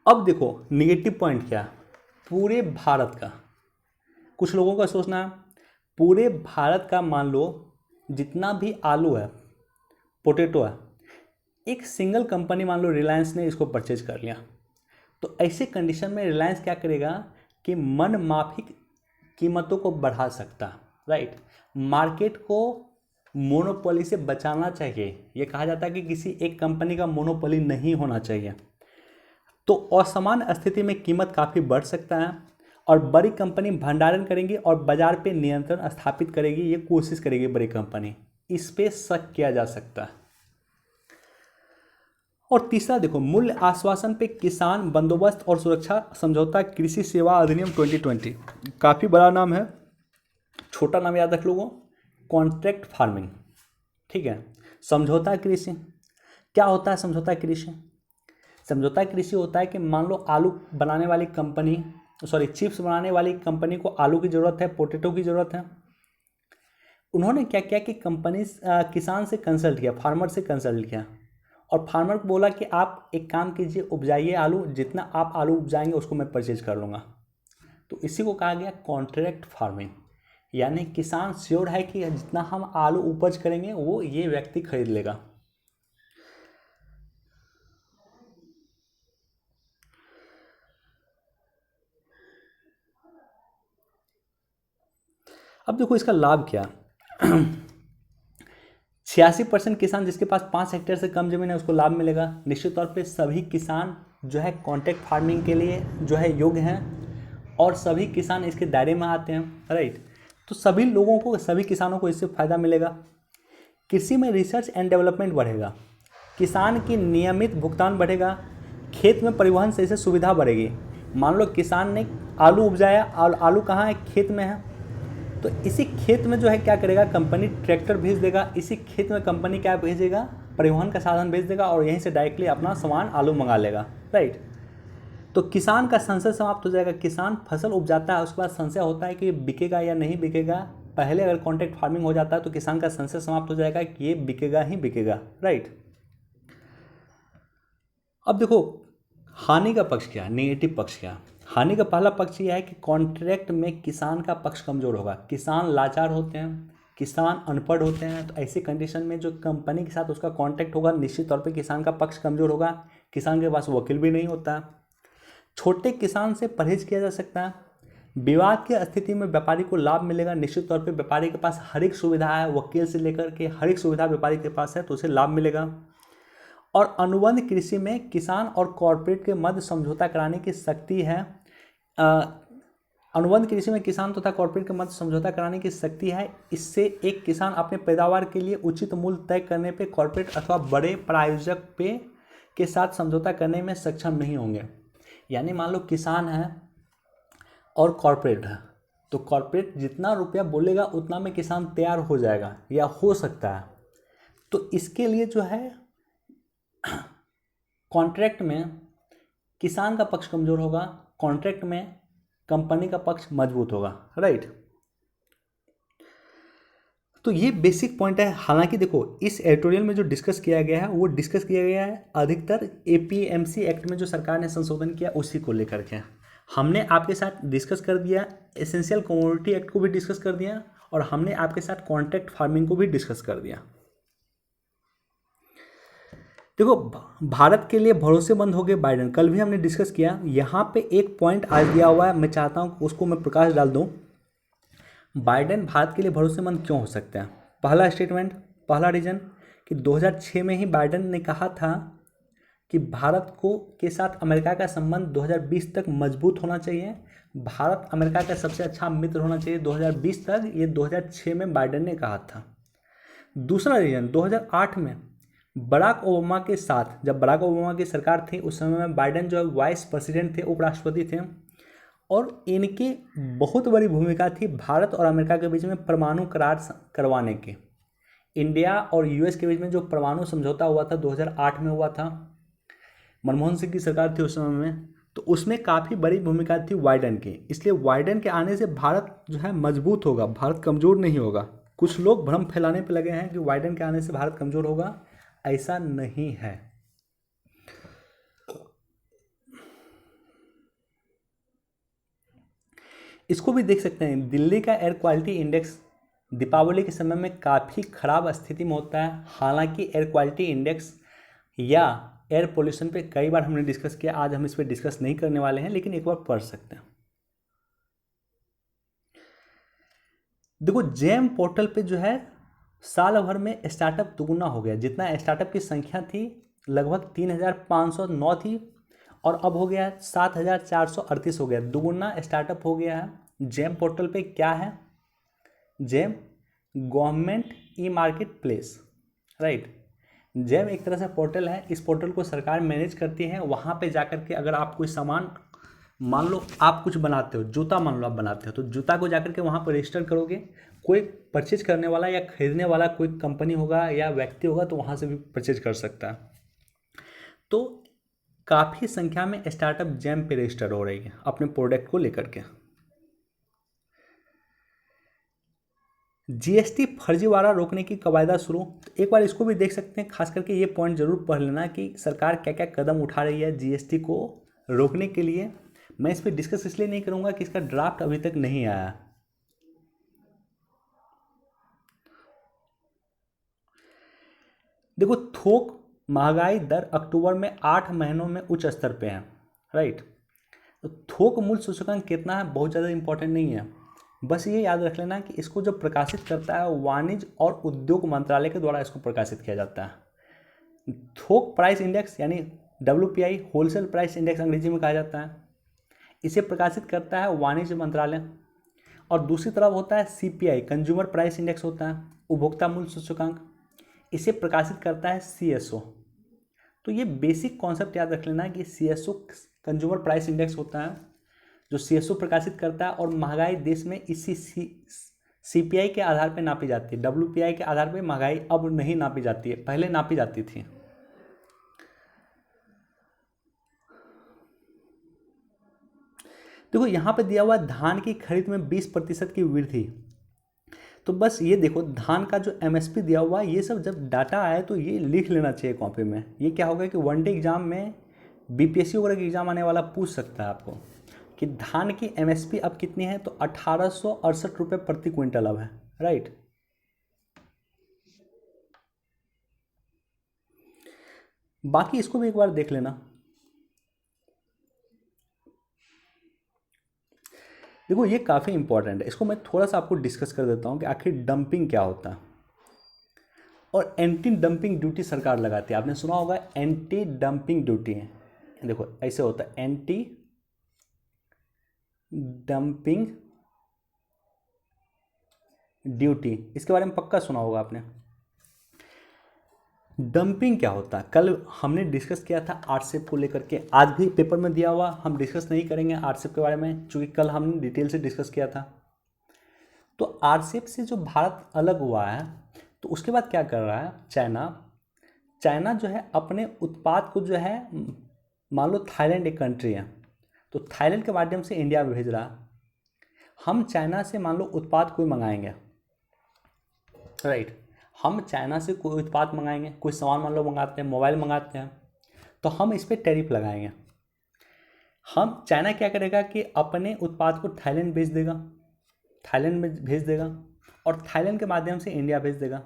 अब देखो निगेटिव पॉइंट क्या है, पूरे भारत का, कुछ लोगों का सोचना है पूरे भारत का मान लो जितना भी आलू है, पोटैटो है, एक सिंगल कंपनी मान लो रिलायंस ने इसको परचेज कर लिया, तो ऐसे कंडीशन में रिलायंस क्या करेगा कि मन माफिक कीमतों को बढ़ा सकता, राइट। मार्केट को मोनोपोली से बचाना चाहिए, ये कहा जाता है कि किसी एक कंपनी का मोनोपोली नहीं होना चाहिए। तो असमान स्थिति में कीमत काफ़ी बढ़ सकता है और बड़ी कंपनी भंडारण करेंगी और बाजार पे नियंत्रण स्थापित करेगी, ये कोशिश करेगी बड़ी कंपनी, इस पे शक किया जा सकता है। और तीसरा देखो, मूल्य आश्वासन पे किसान बंदोबस्त और सुरक्षा समझौता कृषि सेवा अधिनियम 2020, काफ़ी बड़ा नाम है, छोटा नाम याद रख लोगों, कॉन्ट्रैक्ट फार्मिंग, ठीक है। समझौता कृषि क्या होता है? समझौता कृषि, समझौता कृषि होता है कि मान लो आलू बनाने वाली कंपनी, चिप्स बनाने वाली कंपनी को आलू की ज़रूरत है, पोटैटो की ज़रूरत है। उन्होंने क्या किया कि कंपनी किसान से कंसल्ट किया, फार्मर से कंसल्ट किया, और फार्मर को बोला कि आप एक काम कीजिए, उपजाइए आलू, जितना आप आलू उपजाएंगे उसको मैं परचेज कर लूँगा। तो इसी को कहा गया कॉन्ट्रैक्ट फार्मिंग, यानी किसान श्योर है कि जितना हम आलू उपज करेंगे वो ये व्यक्ति खरीद लेगा। अब देखो इसका लाभ क्या, 86% किसान जिसके पास 5 हेक्टेयर से कम जमीन है उसको लाभ मिलेगा। निश्चित तौर पे सभी किसान जो है कॉन्ट्रैक्ट फार्मिंग के लिए जो है योग्य हैं और सभी किसान इसके दायरे में आते हैं, राइट। तो सभी लोगों को, सभी किसानों को इससे फ़ायदा मिलेगा। कृषि में रिसर्च एंड डेवलपमेंट बढ़ेगा, किसान की नियमित भुगतान बढ़ेगा, खेत में परिवहन से सुविधा बढ़ेगी। मान लो किसान ने आलू उपजाया और आलू कहाँ है, खेत में है, तो इसी खेत में जो है क्या करेगा, कंपनी ट्रैक्टर भेज देगा, इसी खेत में कंपनी क्या भेजेगा, परिवहन का साधन भेज देगा और यहीं से डायरेक्टली अपना सामान आलू मंगा लेगा, राइट। तो किसान का संशय समाप्त हो जाएगा। किसान फसल उपजाता है, उसके बाद संशय होता है कि बिकेगा या नहीं बिकेगा। पहले अगर कॉन्ट्रैक्ट फार्मिंग हो जाता है तो किसान का संशय समाप्त हो जाएगा कि ये बिकेगा ही बिकेगा, राइट। अब देखो हानि का पक्ष क्या है, नेगेटिव पक्ष क्या है। हानि का पहला पक्ष यह है कि कॉन्ट्रैक्ट में किसान का पक्ष कमज़ोर होगा। किसान लाचार होते हैं, किसान अनपढ़ होते हैं, तो ऐसी कंडीशन में जो कंपनी के साथ उसका कॉन्ट्रैक्ट होगा, निश्चित तौर पे किसान का पक्ष कमज़ोर होगा। किसान के पास वकील भी नहीं होता है। छोटे किसान से परहेज किया जा सकता है। विवाद की स्थिति में व्यापारी को लाभ मिलेगा। निश्चित तौर पे व्यापारी के पास हर एक सुविधा है, वकील से लेकर के हर एक सुविधा व्यापारी के पास है, तो उसे लाभ मिलेगा। और अनुबंध कृषि में किसान और कॉरपोरेट के मध्य समझौता कराने की शक्ति है। अनुबंध कृषि में किसान तथा कॉरपोरेट के मध्य समझौता कराने की शक्ति है। इससे एक किसान अपने पैदावार के लिए उचित मूल्य तय करने पे कॉरपोरेट अथवा बड़े प्रायोजक पे के साथ समझौता करने में सक्षम नहीं होंगे। यानी मान लो किसान है और कॉरपोरेट है, तो कॉरपोरेट जितना रुपया बोलेगा उतना में किसान तैयार हो जाएगा या हो सकता है। तो इसके लिए जो है कॉन्ट्रैक्ट में किसान का पक्ष कमज़ोर होगा, कॉन्ट्रैक्ट में कंपनी का पक्ष मजबूत होगा, राइट। तो ये बेसिक पॉइंट है। हालांकि देखो इस एडिटोरियल में जो डिस्कस किया गया है वो डिस्कस किया गया है अधिकतर एपीएमसी एक्ट में जो सरकार ने संशोधन किया उसी को लेकर के। हमने आपके साथ डिस्कस कर दिया एसेंशियल कमोडिटी एक्ट को भी डिस्कस कर दिया और हमने आपके साथ कॉन्ट्रैक्ट फार्मिंग को भी डिस्कस कर दिया। देखो भारत के लिए भरोसेमंद हो गए बाइडेन, कल भी हमने डिस्कस किया। यहाँ पे एक पॉइंट आज दिया हुआ है, मैं चाहता हूँ उसको मैं प्रकाश डाल दूँ। बाइडेन भारत के लिए भरोसेमंद क्यों हो सकते हैं। पहला स्टेटमेंट, पहला रीजन कि 2006 में ही बाइडेन ने कहा था कि भारत को के साथ अमेरिका का संबंध 2020 तक मजबूत होना चाहिए, भारत अमेरिका का सबसे अच्छा मित्र होना चाहिए 2020 तक, ये 2006 में बाइडेन ने कहा था। दूसरा रीजन 2008 में बराक ओबामा के साथ, जब बराक ओबामा की सरकार थी उस समय में बाइडेन जो है वाइस प्रेसिडेंट थे, उपराष्ट्रपति थे, और इनकी बहुत बड़ी भूमिका थी भारत और अमेरिका के बीच में परमाणु करार करवाने की। इंडिया और यूएस के बीच में जो परमाणु समझौता हुआ था 2008 में हुआ था, मनमोहन सिंह की सरकार थी उस समय में, तो उसमें काफ़ी बड़ी भूमिका थी बाइडेन की। इसलिए बाइडेन के आने से भारत जो है मजबूत होगा, भारत कमज़ोर नहीं होगा। कुछ लोग भ्रम फैलाने पर लगे हैं कि बाइडेन के आने से भारत कमज़ोर होगा, ऐसा नहीं है। इसको भी देख सकते हैं, दिल्ली का एयर क्वालिटी इंडेक्स दीपावली के समय में काफ़ी ख़राब स्थिति में होता है। हालांकि एयर क्वालिटी इंडेक्स या एयर पोल्यूशन पे कई बार हमने डिस्कस किया, आज हम इस पर डिस्कस नहीं करने वाले हैं, लेकिन एक बार पढ़ सकते हैं। देखो जेम पोर्टल पे जो है साल भर में स्टार्टअप दुगुना हो गया। जितना स्टार्टअप की संख्या थी लगभग 3509 थी और अब हो गया 7438 हो गया, दुगुना स्टार्टअप हो गया है। जेम पोर्टल पे क्या है, GeM government e market place, right. GeM एक तरह से पोर्टल है, इस पोर्टल को सरकार मैनेज करती है। वहाँ पे जाकर के अगर आप कोई सामान, मान लो आप कुछ बनाते हो, जूता मान लो आप बनाते हो, तो जूता को जाकर के वहाँ पर रजिस्टर करोगे, कोई परचेज करने वाला या खरीदने वाला कोई कंपनी होगा या व्यक्ति होगा तो वहाँ से भी परचेज कर सकता है। तो काफ़ी संख्या में स्टार्टअप जेम पे रजिस्टर हो रही है अपने प्रोडक्ट को लेकर के। जीएसटी फर्जीवाड़ा रोकने की कवायदा शुरू, तो एक बार इसको भी देख सकते हैं। खास करके ये पॉइंट जरूर पढ़ लेना कि सरकार क्या क्या कदम उठा रही है जीएसटी को रोकने के लिए। मैं इस पर डिस्कस इसलिए नहीं करूंगा कि इसका ड्राफ्ट अभी तक नहीं आया। देखो थोक महंगाई दर अक्टूबर में 8 महीनों में उच्च स्तर पे है, राइट। तो थोक मूल्य सूचकांक कितना है बहुत ज़्यादा इंपॉर्टेंट नहीं है, बस ये याद रख लेना कि इसको जो प्रकाशित करता है वाणिज्य और उद्योग मंत्रालय के द्वारा इसको प्रकाशित किया जाता है। थोक प्राइस इंडेक्स यानी WPI, होलसेल प्राइस इंडेक्स अंग्रेजी में कहा जाता है, इसे प्रकाशित करता है वाणिज्य मंत्रालय। और दूसरी तरफ होता है CPI, कंज्यूमर प्राइस इंडेक्स होता है, उपभोक्ता मूल्य सूचकांक। इसे प्रकाशित करता है CSO। तो ये बेसिक कॉन्सेप्ट याद रख लेना कि CSO कंज्यूमर प्राइस इंडेक्स होता है जो CSO प्रकाशित करता है, और महंगाई देश में इसी CPI के आधार पर नापी जाती है। WPI के आधार पर महंगाई अब नहीं नापी जाती है, पहले नापी जाती थी। देखो यहाँ पे दिया हुआ धान की खरीद में 20% की वृद्धि। तो बस ये देखो धान का जो MSP दिया हुआ है, ये सब जब डाटा आए तो ये लिख लेना चाहिए कॉपी में। ये क्या होगा कि वनडे एग्जाम में BPSC वगैरह के एग्जाम आने वाला पूछ सकता है आपको कि धान की MSP अब कितनी है, तो 1868 रुपये प्रति क्विंटल अब है, राइट। बाकी इसको भी एक बार देख लेना। देखो ये काफ़ी इंपॉर्टेंट है, इसको मैं थोड़ा सा आपको डिस्कस कर देता हूँ कि आखिर डंपिंग क्या होता है और एंटी डंपिंग ड्यूटी सरकार लगाती है। आपने सुना होगा एंटी डंपिंग ड्यूटी है। देखो ऐसे होता है एंटी डंपिंग ड्यूटी, इसके बारे में पक्का सुना होगा आपने। डंपिंग क्या होता है कल हमने डिस्कस किया था आरसेप को लेकर के, आज भी पेपर में दिया हुआ, हम डिस्कस नहीं करेंगे आरसेप के बारे में क्योंकि कल हमने डिटेल से डिस्कस किया था। तो आरसेप से जो भारत अलग हुआ है तो उसके बाद क्या कर रहा है चाइना जो है अपने उत्पाद को जो है, मान लो थाईलैंड एक कंट्री है तो थाईलैंड के माध्यम से इंडिया में भेज रहा है। हम चाइना से मान लो उत्पाद कोई मंगाएंगे, राइट, हम चाइना से कोई उत्पाद मंगाएंगे, कोई सामान मान लो मंगाते हैं, मोबाइल मंगाते हैं, तो हम इस पर टैरिफ लगाएंगे। हम चाइना क्या करेगा कि अपने उत्पाद को थाईलैंड भेज देगा और थाईलैंड के माध्यम से इंडिया भेज देगा।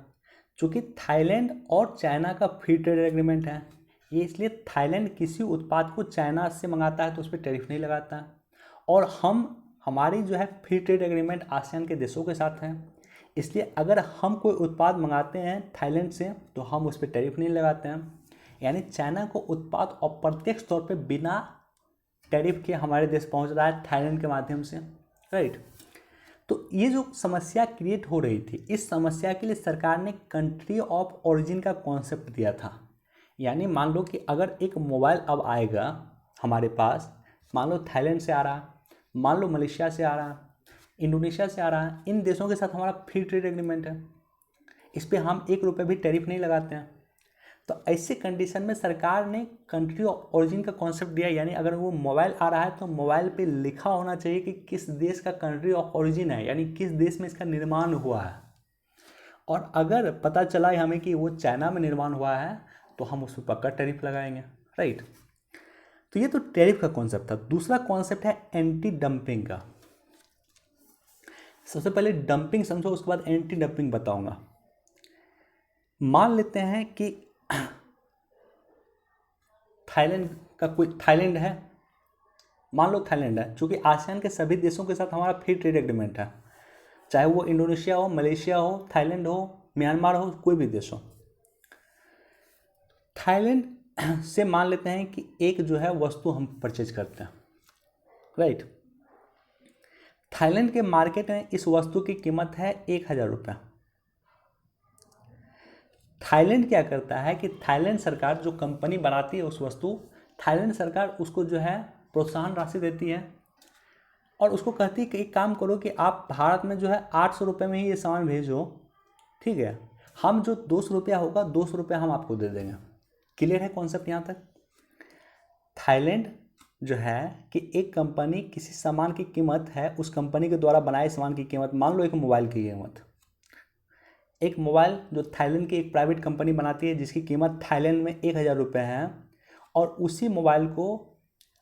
चूँकि थाईलैंड और चाइना का फ्री ट्रेड एग्रीमेंट है, ये इसलिए थाईलैंड किसी उत्पाद को चाइना से मंगाता है तो उस पर टैरिफ नहीं लगाता है। और हमारी जो है फ्री ट्रेड एग्रीमेंट आसियान के देशों के साथ है, इसलिए अगर हम कोई उत्पाद मंगाते हैं थाईलैंड से तो हम उस पर टैरिफ नहीं लगाते हैं। यानी चाइना को उत्पाद अप्रत्यक्ष तौर पे बिना टैरिफ के हमारे देश पहुंच रहा है थाईलैंड के माध्यम से, राइट। तो ये जो समस्या क्रिएट हो रही थी, इस समस्या के लिए सरकार ने कंट्री ऑफ ओरिजिन का कॉन्सेप्ट दिया था। यानी मान लो कि अगर एक मोबाइल अब आएगा हमारे पास, मान लो थाईलैंड से आ रहा, मान लो मलेशिया से आ रहा, इंडोनेशिया से आ रहा है, इन देशों के साथ हमारा फ्री ट्रेड एग्रीमेंट है, इस पर हम 1 रुपये भी टैरिफ नहीं लगाते हैं। तो ऐसे कंडीशन में सरकार ने कंट्री ऑफ ओरिजिन का कॉन्सेप्ट दिया। यानी अगर वो मोबाइल आ रहा है तो मोबाइल पे लिखा होना चाहिए कि किस देश का कंट्री ऑफ ओरिजिन है, यानी किस देश में इसका निर्माण हुआ है। और अगर पता चला हमें कि वो चाइना में निर्माण हुआ है तो हम उस पर पक्का टैरिफ लगाएंगे, राइट। तो ये तो टैरिफ का कॉन्सेप्ट था। दूसरा कॉन्सेप्ट है एंटी डंपिंग का। सबसे पहले डंपिंग समझो, उसके बाद एंटी डंपिंग बताऊंगा। मान लेते हैं कि थाईलैंड है, मान लो थाईलैंड है, चूंकि आसियान के सभी देशों के साथ हमारा फ्री ट्रेड एग्रीमेंट है, चाहे वो इंडोनेशिया हो, मलेशिया हो, थाईलैंड हो, म्यांमार हो, कोई भी देश हो। थाईलैंड से मान लेते हैं कि एक जो है वस्तु हम परचेज करते हैं, राइट। थाईलैंड के मार्केट में इस वस्तु की कीमत है 1000 रुपये। थाईलैंड क्या करता है कि थाईलैंड सरकार जो कंपनी बनाती है उस वस्तु, थाईलैंड सरकार उसको जो है प्रोत्साहन राशि देती है और उसको कहती है कि एक काम करो कि आप भारत में जो है 800 रुपये में ही ये सामान भेजो, ठीक है, हम जो 200 रुपया होगा 200 रुपया हम आपको दे देंगे। क्लियर है कॉन्सेप्ट यहाँ तक। थाईलैंड जो है कि एक कंपनी किसी सामान की कीमत है, उस कंपनी के द्वारा बनाए सामान की कीमत, मान लो एक मोबाइल की कीमत, एक मोबाइल जो थाईलैंड की एक प्राइवेट कंपनी बनाती है जिसकी कीमत थाईलैंड में 1000 रुपये है, और उसी मोबाइल को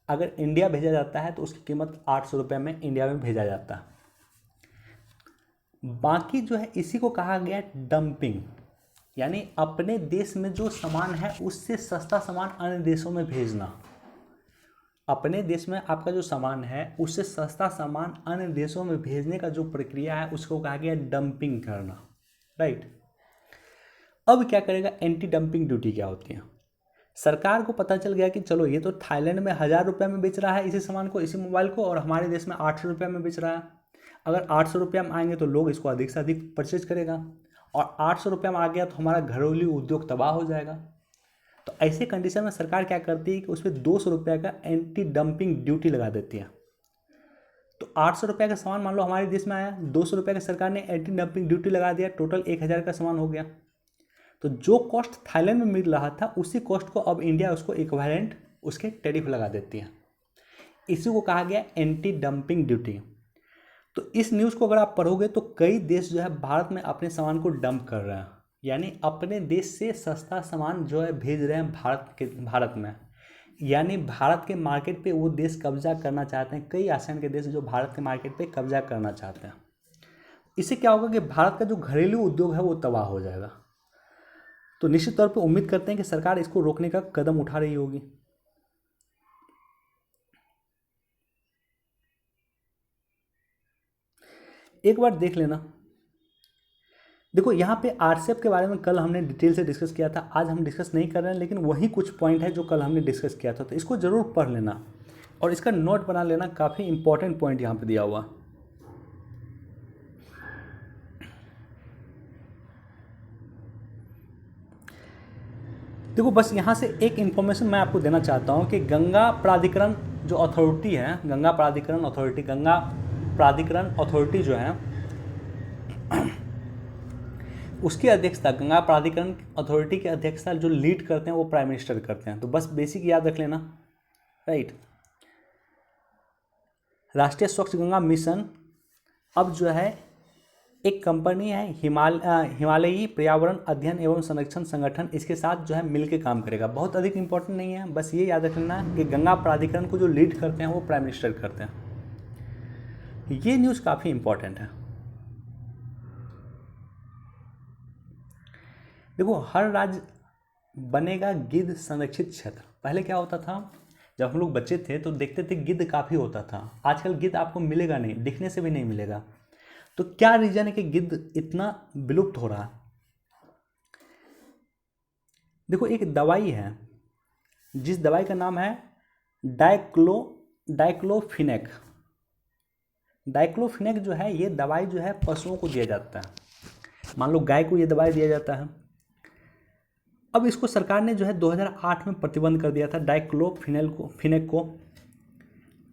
अगर इंडिया भेजा जाता है तो उसकी कीमत 800 रुपये में इंडिया में भेजा जाता है। बाकी जो है इसी को कहा गया डंपिंग, यानी अपने देश में जो सामान है उससे सस्ता सामान अन्य देशों में भेजना। अपने देश में आपका जो सामान है उससे सस्ता सामान अन्य देशों में भेजने का जो प्रक्रिया है उसको कहा गया डंपिंग करना, राइट। अब क्या करेगा, एंटी डंपिंग ड्यूटी क्या होती है। सरकार को पता चल गया कि चलो ये तो थाईलैंड में 1000 रुपये में बेच रहा है इसी सामान को, इसी मोबाइल को, और हमारे देश में 800 रुपये में बेच रहा है, अगर 800 रुपये में आएंगे तो लोग इसको अधिक से अधिक परचेज करेगा, और 800 रुपये में आ गया तो हमारा घरेलू उद्योग तबाह हो जाएगा। तो ऐसे कंडीशन में सरकार क्या करती है कि उस पर 200 रुपये का एंटी डंपिंग ड्यूटी लगा देती है। तो 800 रुपये का सामान मान लो हमारे देश में आया, 200 रुपये का सरकार ने एंटी डंपिंग ड्यूटी लगा दिया, टोटल 1000 का सामान हो गया। तो जो कॉस्ट थाईलैंड में मिल रहा था उसी कॉस्ट को अब इंडिया उसको इक्विवेलेंट उसके टैरिफ लगा देती है। इसी को कहा गया एंटी डंपिंग ड्यूटी। तो इस न्यूज़ को अगर आप पढ़ोगे तो कई देश जो है भारत में अपने सामान को डंप कर रहे हैं, यानी अपने देश से सस्ता सामान जो है भेज रहे हैं भारत में, यानी भारत के मार्केट पे वो देश कब्जा करना चाहते हैं। कई आसियान के देश जो भारत के मार्केट पे कब्जा करना चाहते हैं। इससे क्या होगा कि भारत का जो घरेलू उद्योग है वो तबाह हो जाएगा। तो निश्चित तौर पे उम्मीद करते हैं कि सरकार इसको रोकने का कदम उठा रही होगी। एक बार देख लेना, देखो यहाँ पे आरसीएफ के बारे में कल हमने डिटेल से डिस्कस किया था, आज हम डिस्कस नहीं कर रहे हैं, लेकिन वही कुछ पॉइंट है जो कल हमने डिस्कस किया था। तो इसको ज़रूर पढ़ लेना और इसका नोट बना लेना, काफ़ी इंपॉर्टेंट पॉइंट यहाँ पे दिया हुआ। देखो बस यहाँ से एक इन्फॉर्मेशन मैं आपको देना चाहता हूँ कि गंगा प्राधिकरण जो अथॉरिटी है, गंगा प्राधिकरण अथॉरिटी जो है उसकी अध्यक्षता, गंगा प्राधिकरण अथॉरिटी की अध्यक्षता जो लीड करते हैं वो प्राइम मिनिस्टर करते हैं। तो बस बेसिक याद रख लेना, राइट। राष्ट्रीय स्वच्छ गंगा मिशन अब जो है एक कंपनी है हिमालयी पर्यावरण अध्ययन एवं संरक्षण संगठन, इसके साथ जो है मिलकर काम करेगा। बहुत अधिक इंपॉर्टेंट नहीं है, बस ये याद रखना कि गंगा प्राधिकरण को जो लीड करते हैं वो प्राइम मिनिस्टर करते हैं। ये न्यूज़ काफ़ी इंपॉर्टेंट है। देखो हर राज्य बनेगा गिद्ध संरक्षित क्षेत्र। पहले क्या होता था, जब हम लोग बच्चे थे तो देखते थे गिद्ध काफ़ी होता था। आजकल गिद्ध आपको मिलेगा नहीं, दिखने से भी नहीं मिलेगा। तो क्या रीजन है कि गिद्ध इतना विलुप्त हो रहा है? देखो एक दवाई है जिस दवाई का नाम है डाइक्लोफिनेक। डाइक्लोफिनेक जो है ये दवाई जो है पशुओं को दिया जाता है। मान लो गाय को ये दवाई दिया जाता है। अब इसको सरकार ने जो है 2008 में प्रतिबंध कर दिया था डाइक्लोफिनेक को।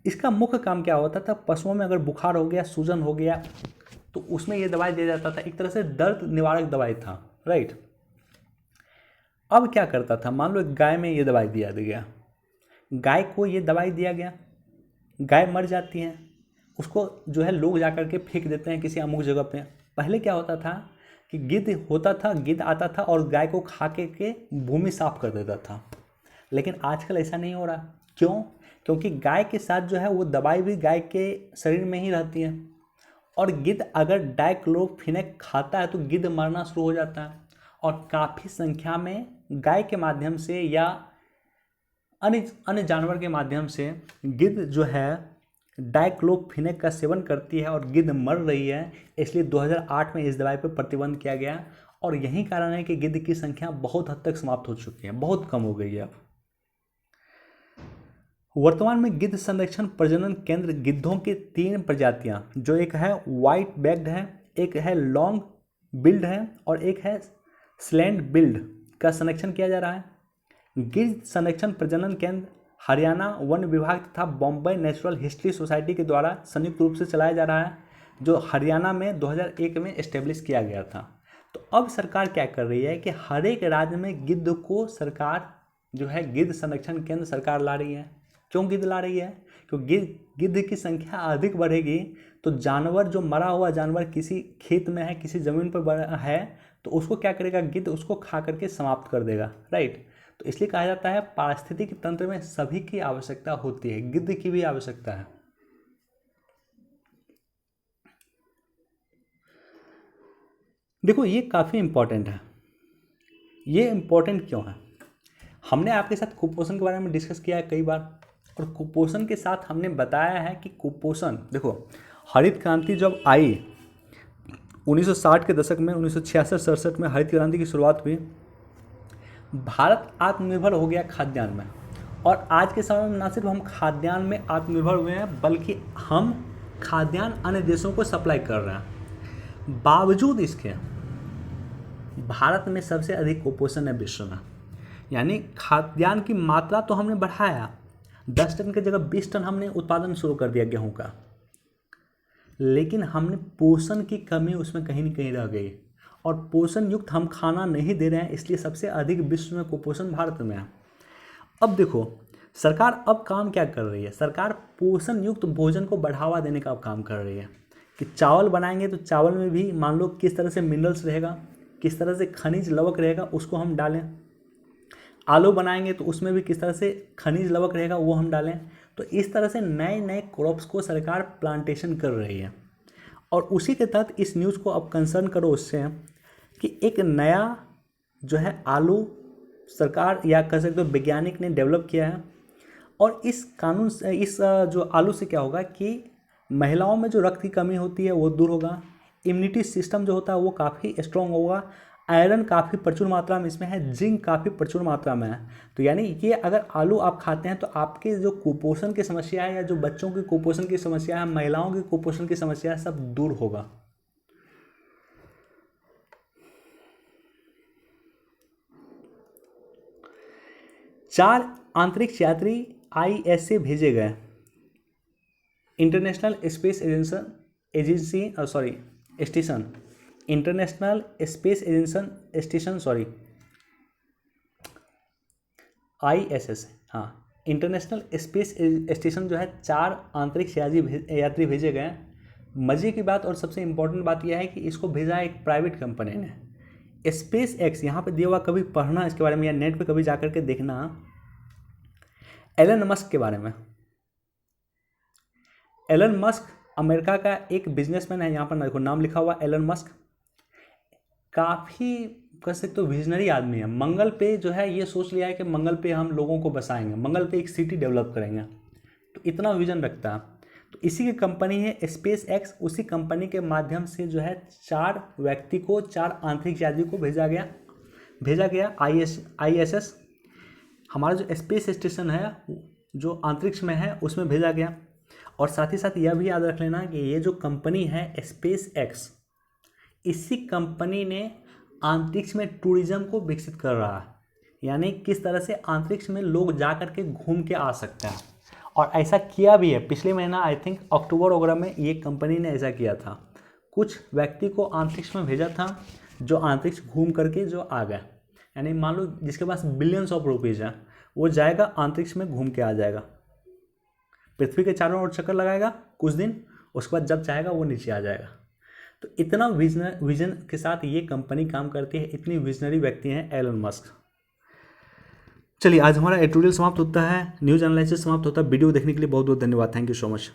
इसका मुख्य काम क्या होता था, पशुओं में अगर बुखार हो गया, सूजन हो गया तो उसमें ये दवाई दिया जाता था। एक तरह से दर्द निवारक दवाई था, राइट। अब क्या करता था, मान लो एक गाय में ये दवाई दिया गया, गाय को ये दवाई दिया गया, गाय मर जाती है, उसको जो है लोग जा कर के फेंक देते हैं किसी अमुक जगह पे। पहले क्या होता था कि गिद्ध आता था और गाय को खा के भूमि साफ कर देता था। लेकिन आजकल ऐसा नहीं हो रहा। क्यों? क्योंकि गाय के साथ जो है वो दवाई भी गाय के शरीर में ही रहती है, और गिद्ध अगर डाइक्लोफिनेक खाता है तो गिद्ध मरना शुरू हो जाता है। और काफ़ी संख्या में गाय के माध्यम से या अन्य जानवर के माध्यम से गिद्ध जो है डाइक्लोफिनेक का सेवन करती है और गिद्ध मर रही है। इसलिए 2008 में इस दवाई पर प्रतिबंध किया गया, और यही कारण है कि गिद्ध की संख्या बहुत हद तक समाप्त हो चुकी है, बहुत कम हो गई है अब। वर्तमान में गिद्ध संरक्षण प्रजनन केंद्र गिद्धों की 3 प्रजातियां, जो एक है व्हाइट बैक्ड है, एक है लॉन्ग बिल्ड है और एक है स्लैंड बिल्ड का संरक्षण किया जा रहा है। गिद्ध संरक्षण प्रजनन केंद्र हरियाणा वन विभाग तथा बॉम्बे नेचुरल हिस्ट्री सोसाइटी के द्वारा संयुक्त रूप से चलाया जा रहा है, जो हरियाणा में 2001 में एस्टेब्लिश किया गया था। तो अब सरकार क्या कर रही है कि हर एक राज्य में गिद्ध को सरकार जो है गिद्ध संरक्षण केंद्र सरकार ला रही है। क्यों गिद्ध ला रही है? क्योंकि गिद्ध की संख्या अधिक बढ़ेगी तो जानवर, जो मरा हुआ जानवर किसी खेत में है, किसी ज़मीन पर है, तो उसको क्या करेगा गिद्ध, उसको खा करके समाप्त कर देगा, राइट। तो इसलिए कहा जाता है पारिस्थितिकी तंत्र में सभी की आवश्यकता होती है, गिद्ध की भी आवश्यकता है। देखो ये काफ़ी इंपॉर्टेंट है। ये इंपॉर्टेंट क्यों है? हमने आपके साथ कुपोषण के बारे में डिस्कस किया है कई बार, और कुपोषण के साथ हमने बताया है कि कुपोषण, देखो हरित क्रांति जब आई 1960 के दशक में, 1966-67 में हरित क्रांति की शुरुआत हुई, भारत आत्मनिर्भर हो गया खाद्यान्न में। और आज के समय में ना सिर्फ हम खाद्यान्न में आत्मनिर्भर हुए हैं, बल्कि हम खाद्यान्न अन्य देशों को सप्लाई कर रहे हैं। बावजूद इसके भारत में सबसे अधिक कुपोषण है विश्व में। यानी खाद्यान्न की मात्रा तो हमने बढ़ाया, 10 टन की जगह 20 टन हमने उत्पादन शुरू कर दिया गेहूं का, लेकिन हमने पोषण की कमी उसमें कहीं न कहीं रह गई और पोषण युक्त हम खाना नहीं दे रहे हैं, इसलिए सबसे अधिक विश्व में कुपोषण भारत में है। अब देखो सरकार अब काम क्या कर रही है, सरकार पोषण युक्त भोजन को बढ़ावा देने का काम कर रही है कि चावल बनाएंगे तो चावल में भी मान लो किस तरह से मिनरल्स रहेगा, किस तरह से खनिज लवक रहेगा उसको हम डालें। आलू बनाएंगे तो उसमें भी किस तरह से खनिज लवक रहेगा वो हम डालें। तो इस तरह से नए नए क्रॉप्स को सरकार प्लांटेशन कर रही है और उसी के तहत इस न्यूज़ को अब कंसर्न करो उससे कि एक नया जो है आलू सरकार या कह सकते हो वैज्ञानिक ने डेवलप किया है और इस कानून से इस जो आलू से क्या होगा कि महिलाओं में जो रक्त की कमी होती है वो दूर होगा, इम्यूनिटी सिस्टम जो होता है वो काफ़ी स्ट्रॉन्ग होगा, आयरन काफ़ी प्रचुर मात्रा में इसमें है, जिंक काफ़ी प्रचुर मात्रा में है। तो यानी ये अगर आलू आप खाते हैं तो आपके जो कुपोषण की समस्या है या जो बच्चों की कुपोषण की समस्या है, महिलाओं की कुपोषण की समस्या है, सब दूर होगा। चार अंतरिक्ष यात्री IS से भेजे गए। International space station international space station ISS, हाँ इंटरनेशनल स्पेस स्टेशन जो है 4 अंतरिक्ष यात्री भेजे गए। मज़े की बात और सबसे इम्पोर्टेंट बात यह है कि इसको भेजा है एक प्राइवेट कंपनी ने। स्पेस एक्स यहाँ पे दिया हुआ, कभी पढ़ना इसके बारे में या नेट पे कभी जा कर के देखना एलन मस्क के बारे में। एलन मस्क अमेरिका का एक बिजनेसमैन है, यहाँ पर देखो नाम लिखा हुआ एलन मस्क। काफ़ी कह सकते हो विजनरी आदमी है। मंगल पे जो है ये सोच लिया है कि मंगल पे हम लोगों को बसाएंगे, मंगल पे एक सिटी डेवलप करेंगे, तो इतना विजन रखता है। तो इसी की कंपनी है स्पेस एक्स, उसी कंपनी के माध्यम से जो है 4 व्यक्ति को 4 अंतरिक्ष यात्री को भेजा गया ISS हमारा जो स्पेस स्टेशन है जो अंतरिक्ष में है उसमें भेजा गया। और साथ ही साथ यह भी याद रख लेना कि ये जो कंपनी है स्पेस एक्स, इसी कंपनी ने अंतरिक्ष में टूरिज्म को विकसित कर रहा है, यानी किस तरह से अंतरिक्ष में लोग जा कर के घूम के आ सकते हैं। और ऐसा किया भी है, पिछले महीना आई थिंक अक्टूबर वगैरह में ये कंपनी ने ऐसा किया था, कुछ व्यक्ति को अंतरिक्ष में भेजा था जो अंतरिक्ष घूम करके जो आ गए। यानी मान लो जिसके पास बिलियंस ऑफ रुपीज़ है वो जाएगा अंतरिक्ष में घूम के आ जाएगा, पृथ्वी के चारों ओर चक्कर लगाएगा कुछ दिन, उसके बाद जब चाहेगा वो नीचे आ जाएगा। तो इतना विजन के साथ ये कंपनी काम करती है, इतनी विजनरी व्यक्ति हैं एलन मस्क। चलिए आज हमारा एडिटोरियल समाप्त होता है, न्यूज़ एनालिसिस समाप्त होता है। वीडियो देखने के लिए बहुत बहुत धन्यवाद। Thank you so much.